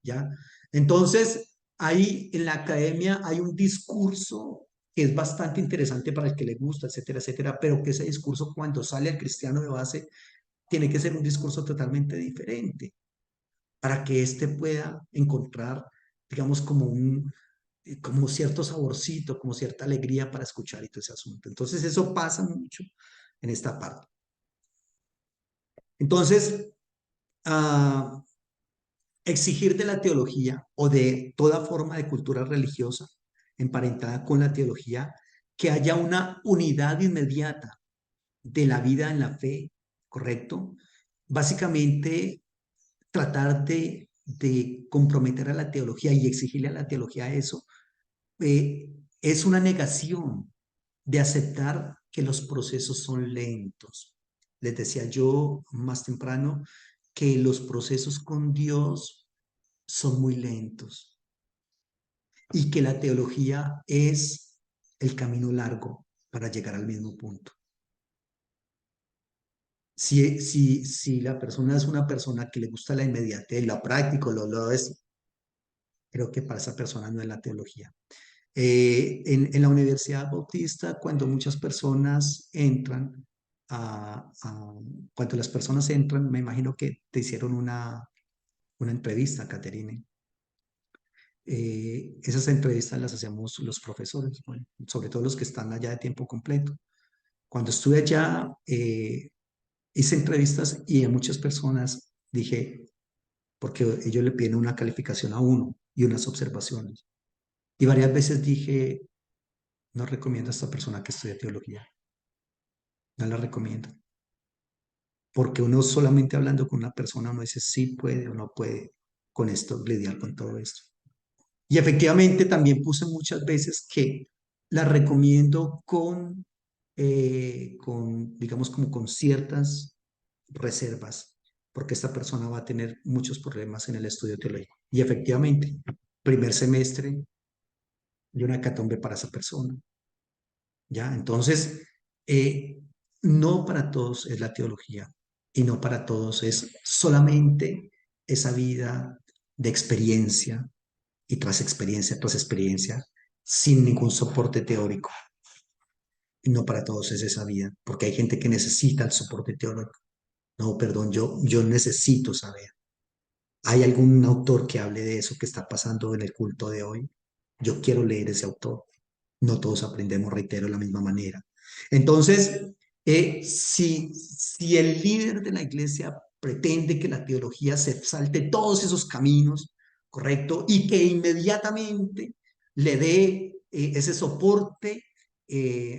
¿Ya? Entonces, ahí en la academia hay un discurso que es bastante interesante para el que le gusta, etcétera, etcétera, pero que ese discurso cuando sale al cristiano de base tiene que ser un discurso totalmente diferente para que éste pueda encontrar, digamos, como cierto saborcito, como cierta alegría para escuchar y todo ese asunto. Entonces, eso pasa mucho en esta parte. Entonces, ah, exigir de la teología o de toda forma de cultura religiosa emparentada con la teología que haya una unidad inmediata de la vida en la fe, ¿correcto? Básicamente, tratar de comprometer a la teología y exigirle a la teología eso, es una negación de aceptar que los procesos son lentos. Les decía yo más temprano que los procesos con Dios son muy lentos y que la teología es el camino largo para llegar al mismo punto. Si la persona es una persona que le gusta la inmediatez, la práctica, lo es, creo que para esa persona no es la teología. En la Universidad Bautista, cuando muchas personas entran cuando las personas entran, me imagino que te hicieron una entrevista, Caterine. Esas entrevistas las hacemos los profesores, bueno, sobre todo los que están allá de tiempo completo. Cuando estuve allá, hice entrevistas y a muchas personas dije, porque ellos le piden una calificación a uno y unas observaciones. Y varias veces dije, no recomiendo a esta persona que estudie teología, no la recomiendo. Porque uno solamente hablando con una persona, uno dice sí puede o no puede con esto, lidiar con todo esto. Y efectivamente también puse muchas veces que la recomiendo digamos, como con ciertas reservas, porque esta persona va a tener muchos problemas en el estudio teológico. Y efectivamente, primer semestre de una hecatombe para esa persona. ¿Ya? Entonces, eh, no para todos es la teología y no para todos es solamente esa vida de experiencia y tras experiencia, sin ningún soporte teórico. Y no para todos es esa vida, porque hay gente que necesita el soporte teórico. No, perdón, yo necesito saber. ¿Hay algún autor que hable de eso que está pasando en el culto de hoy? Yo quiero leer ese autor. No todos aprendemos, reitero, de la misma manera. Entonces, si el líder de la iglesia pretende que la teología se salte todos esos caminos, ¿correcto? Y que inmediatamente le dé ese soporte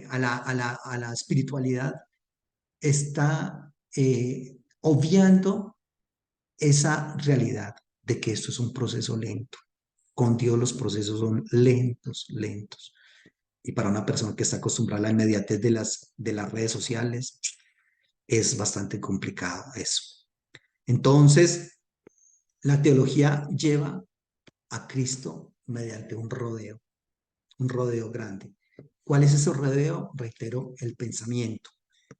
a la espiritualidad, está obviando esa realidad de que esto es un proceso lento. Con Dios los procesos son lentos, lentos. Y para una persona que está acostumbrada a la inmediatez de las redes sociales, es bastante complicado eso. Entonces, la teología lleva a Cristo mediante un rodeo grande. ¿Cuál es ese rodeo? Reitero, el pensamiento.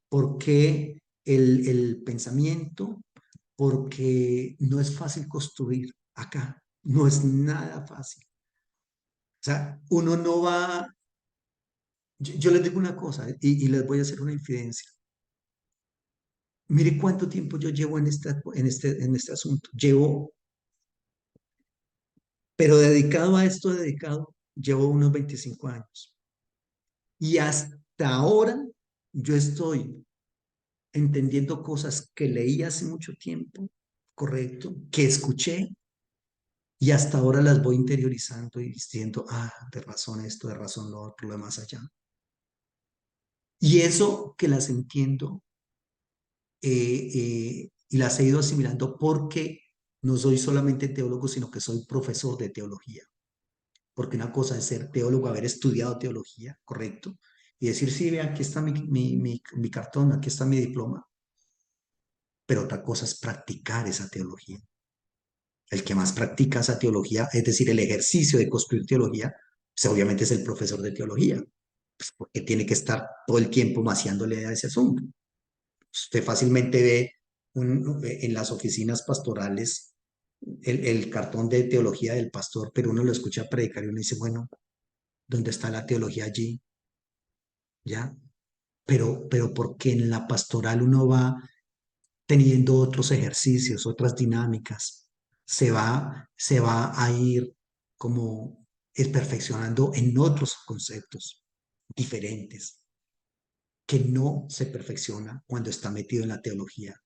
¿Por qué el pensamiento? Porque no es fácil construir acá, no es nada fácil. O sea, uno no va, yo les digo una cosa y les voy a hacer una infidencia. Mire cuánto tiempo yo llevo en este asunto. Llevo, pero dedicado a esto, dedicado, llevo unos 25 años. Y hasta ahora yo estoy entendiendo cosas que leí hace mucho tiempo, correcto, que escuché, y hasta ahora las voy interiorizando y diciendo, de razón esto, de razón lo otro, lo de más allá. Y eso que las entiendo y las he ido asimilando porque no soy solamente teólogo, sino que soy profesor de teología. Porque una cosa es ser teólogo, haber estudiado teología, correcto, y decir, sí, ve, aquí está mi cartón, aquí está mi diploma, pero otra cosa es practicar esa teología. El que más practica esa teología, es decir, el ejercicio de construir teología, pues obviamente es el profesor de teología, pues porque tiene que estar todo el tiempo maciándole a ese asunto. Usted fácilmente ve en las oficinas pastorales el cartón de teología del pastor, pero uno lo escucha predicar y uno dice, bueno, ¿dónde está la teología allí? ¿Ya? Pero porque en la pastoral uno va teniendo otros ejercicios, otras dinámicas, se va a ir como perfeccionando en otros conceptos diferentes que no se perfecciona cuando está metido en la teología.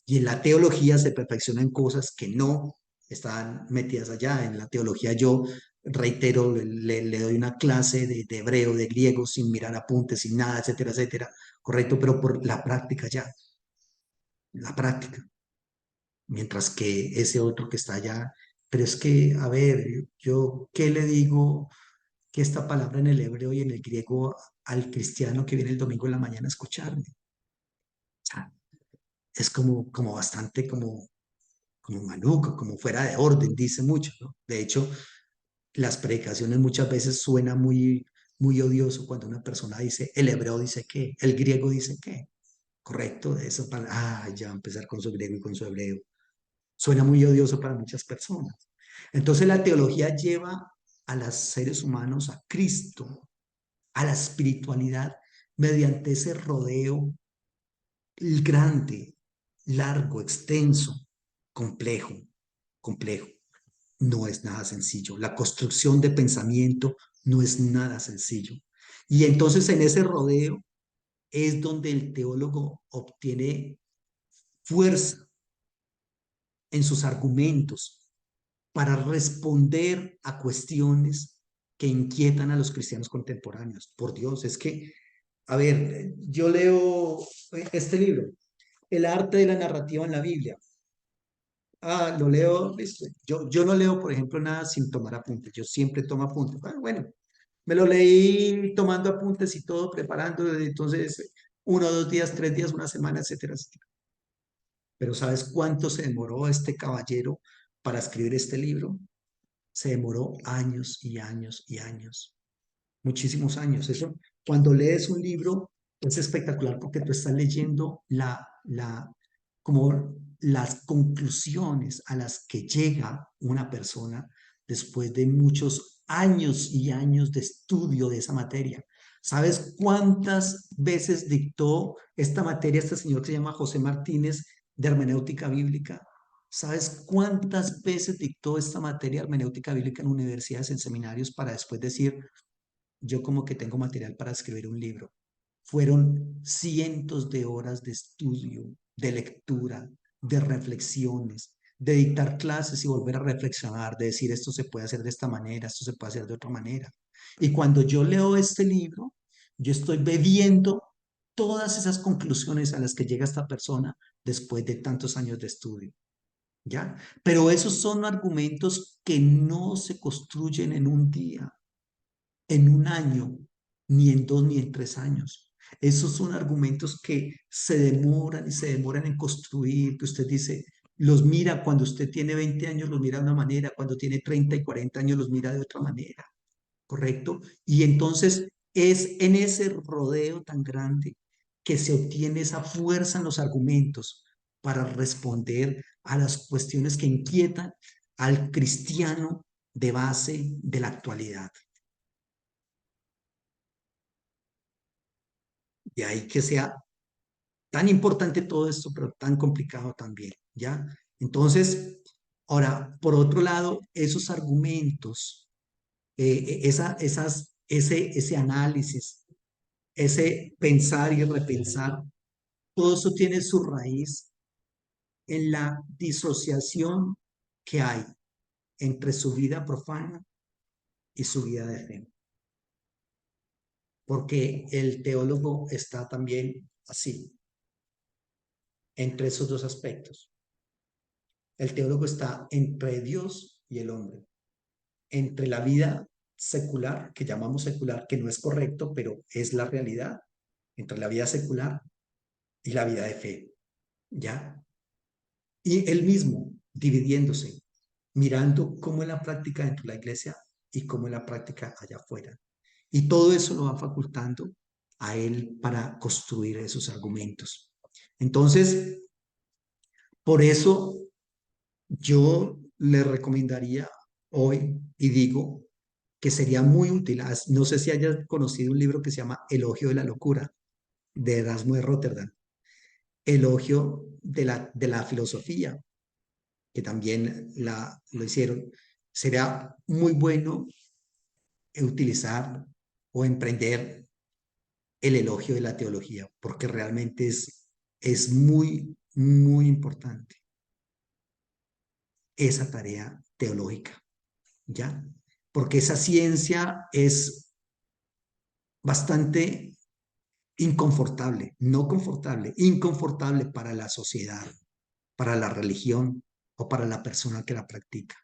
Y en la teología se perfeccionan cosas que no están metidas allá. En la teología yo, reitero, le doy una clase de hebreo, de griego, sin mirar apuntes, sin nada, etcétera, etcétera. Correcto, pero por la práctica ya, la práctica. Mientras que ese otro que está allá, pero es que, a ver, yo, ¿qué le digo que esta palabra en el hebreo y en el griego al cristiano que viene el domingo en la mañana a escucharme? O sea, es como bastante como maluco, como fuera de orden, dice mucho, ¿no? De hecho, las predicaciones muchas veces suena muy odioso cuando una persona dice, el hebreo dice qué, el griego dice qué, correcto, eso para, ya va a empezar con su griego y con su hebreo. Suena muy odioso para muchas personas. Entonces la teología lleva a los seres humanos a Cristo, a la espiritualidad, mediante ese rodeo grande, largo, extenso, complejo, complejo. No es nada sencillo. La construcción de pensamiento no es nada sencillo. Y entonces en ese rodeo es donde el teólogo obtiene fuerza en sus argumentos para responder a cuestiones que inquietan a los cristianos contemporáneos. Por Dios, es que, a ver, yo leo este libro, El arte de la narrativa en la Biblia. Ah, lo leo, listo. Yo no leo, por ejemplo, nada sin tomar apuntes. Yo siempre tomo apuntes. Ah, bueno, me lo leí tomando apuntes y todo, preparando, entonces, 1, 2 días, 3 días, una semana, etcétera, etcétera. Pero ¿sabes cuánto se demoró este caballero para escribir este libro? Se demoró años y años y años, muchísimos años. Eso, cuando lees un libro, es espectacular porque tú estás leyendo como las conclusiones a las que llega una persona después de muchos años y años de estudio de esa materia. ¿Sabes cuántas veces dictó esta materia este señor que se llama José Martínez de hermenéutica bíblica? ¿Sabes cuántas veces dictó esta materia hermenéutica bíblica en universidades, en seminarios, para después decir, yo como que tengo material para escribir un libro? Fueron cientos de horas de estudio, de lectura, de reflexiones, de dictar clases y volver a reflexionar, de decir esto se puede hacer de esta manera, esto se puede hacer de otra manera. Y cuando yo leo este libro, yo estoy bebiendo todas esas conclusiones a las que llega esta persona después de tantos años de estudio. ¿Ya? Pero esos son argumentos que no se construyen en un día, en un año, ni en 2, ni en 3 años. Esos son argumentos que se demoran y se demoran en construir, que usted dice, los mira cuando usted tiene 20 años, los mira de una manera, cuando tiene 30 y 40 años, los mira de otra manera, ¿correcto? Y entonces es en ese rodeo tan grande que se obtiene esa fuerza en los argumentos para responder a las cuestiones que inquietan al cristiano de base de la actualidad. De ahí que sea tan importante todo esto, pero tan complicado también, ¿ya? Entonces, ahora, por otro lado, esos argumentos, ese análisis, ese pensar y repensar, todo eso tiene su raíz en la disociación que hay entre su vida profana y su vida de fe. Porque el teólogo está también así, entre esos dos aspectos. El teólogo está entre Dios y el hombre, entre la vida secular, que llamamos secular, que no es correcto, pero es la realidad, entre la vida secular y la vida de fe, ¿ya? Y él mismo dividiéndose, mirando cómo es la práctica dentro de la iglesia y cómo es la práctica allá afuera. Y todo eso lo va facultando a él para construir esos argumentos. Entonces, por eso yo le recomendaría hoy y digo que sería muy útil. No sé si hayas conocido un libro que se llama Elogio de la Locura, de Erasmo de Rotterdam. Elogio de la filosofía, que también lo hicieron. Sería muy bueno utilizar o emprender el elogio de la teología, porque realmente es muy, muy importante esa tarea teológica, ¿ya? Porque esa ciencia es bastante inconfortable, no confortable, inconfortable para la sociedad, para la religión o para la persona que la practica.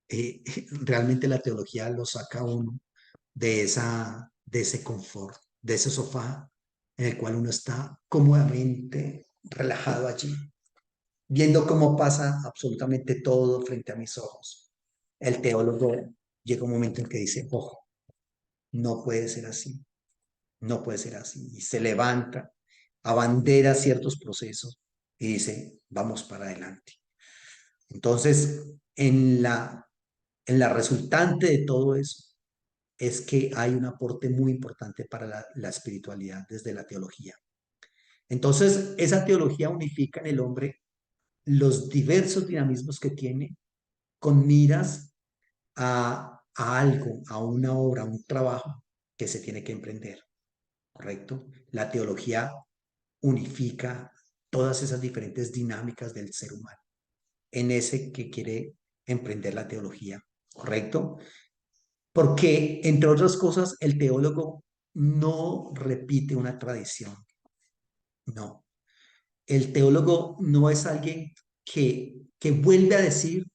Realmente la teología lo saca a uno de ese confort, de ese sofá en el cual uno está cómodamente relajado allí, viendo cómo pasa absolutamente todo frente a mis ojos. El teólogo llega un momento en que dice, ojo, no puede ser así, no puede ser así. Y se levanta, abandera ciertos procesos y dice, vamos para adelante. Entonces, en la resultante de todo eso es que hay un aporte muy importante para la espiritualidad desde la teología. Entonces, esa teología unifica en el hombre los diversos dinamismos que tiene con miras a algo, a una obra, a un trabajo que se tiene que emprender, ¿correcto? La teología unifica todas esas diferentes dinámicas del ser humano en ese que quiere emprender la teología, ¿correcto? Porque, entre otras cosas, el teólogo no repite una tradición, no. El teólogo no es alguien que vuelve a decir,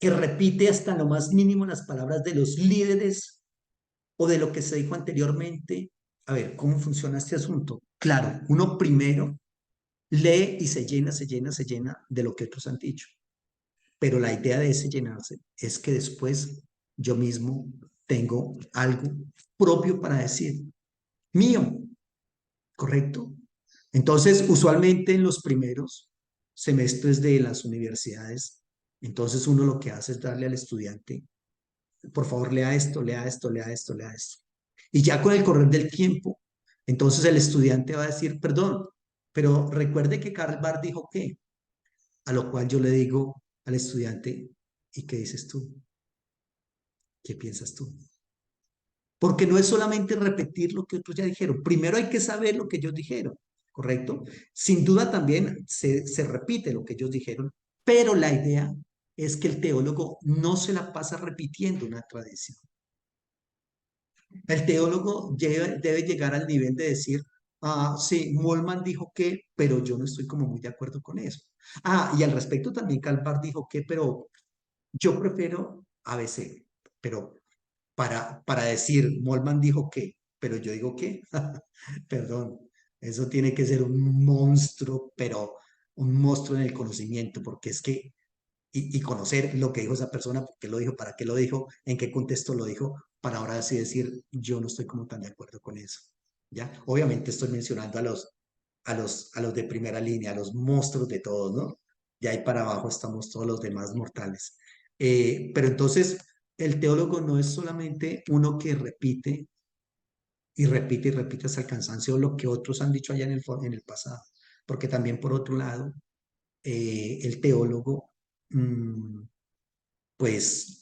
que repite hasta lo más mínimo las palabras de los líderes o de lo que se dijo anteriormente. A ver, ¿cómo funciona este asunto? Claro, uno primero lee y se llena de lo que otros han dicho. Pero la idea de ese llenarse es que después yo mismo tengo algo propio para decir, mío, ¿correcto? Entonces, usualmente en los primeros semestres de las universidades, entonces uno lo que hace es darle al estudiante, por favor, lea esto, lea esto, lea esto, lea esto. Y ya con el correr del tiempo, entonces el estudiante va a decir, perdón, pero recuerde que Karl Barth dijo que, a lo cual yo le digo al estudiante, ¿y qué dices tú? ¿Qué piensas tú? Porque no es solamente repetir lo que otros ya dijeron. Primero hay que saber lo que ellos dijeron, ¿correcto? Sin duda también se repite lo que ellos dijeron, pero la idea es que el teólogo no se la pasa repitiendo una tradición. El teólogo debe llegar al nivel de decir, ah, sí, Molman dijo que, pero yo no estoy como muy de acuerdo con eso. Ah, y al respecto también Calvar dijo que, pero yo prefiero ABC, pero para decir, Molman dijo que, pero yo digo que, perdón, eso tiene que ser un monstruo, pero un monstruo en el conocimiento, porque es que, y conocer lo que dijo esa persona, por qué lo dijo, para qué lo dijo, en qué contexto lo dijo, para ahora así decir, yo no estoy como tan de acuerdo con eso, ¿ya? Obviamente estoy mencionando a los de primera línea, a los monstruos de todos, ¿no? Y ahí para abajo estamos todos los demás mortales. Pero entonces, el teólogo no es solamente uno que repite y repite hasta el cansancio lo que otros han dicho allá en el pasado, porque también por otro lado, el teólogo, mm, pues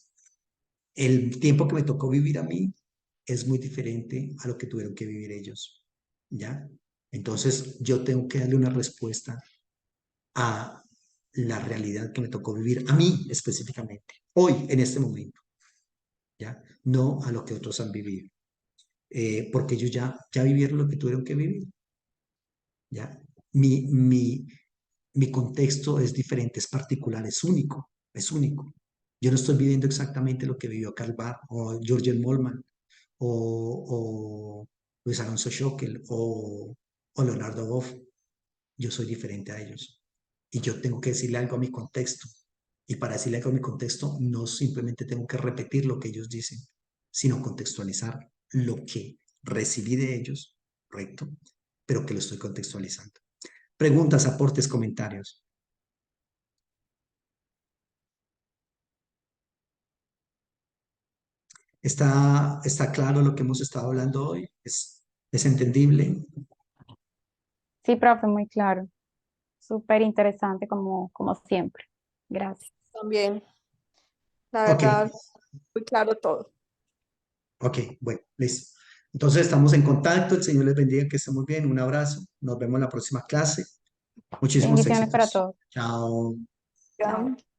el tiempo que me tocó vivir a mí es muy diferente a lo que tuvieron que vivir ellos, ¿ya? Entonces yo tengo que darle una respuesta a la realidad que me tocó vivir a mí específicamente, hoy, en este momento, ¿ya? No a lo que otros han vivido, porque ellos ya vivieron lo que tuvieron que vivir, ¿ya? Mi, mi, mi contexto es diferente, es particular, es único, es único. Yo no estoy viviendo exactamente lo que vivió Karl Barth o George Molman o Luis Alonso Schockel o Leonardo Boff. Yo soy diferente a ellos. Y yo tengo que decirle algo a mi contexto. Y para decirle algo a mi contexto, no simplemente tengo que repetir lo que ellos dicen, sino contextualizar lo que recibí de ellos, ¿correcto? Pero que lo estoy contextualizando. Preguntas, aportes, comentarios. ¿Está claro lo que hemos estado hablando hoy? ¿Es entendible? Sí, profe, muy claro. Súper interesante como siempre. Gracias. También, la Ok, verdad, muy claro todo. ok, bueno, listo. Entonces estamos en contacto. El Señor les bendiga, que estén muy bien. Un abrazo. Nos vemos en la próxima clase. Muchísimos Bendiciones para éxitos. todos. Chao. Ya. Chao.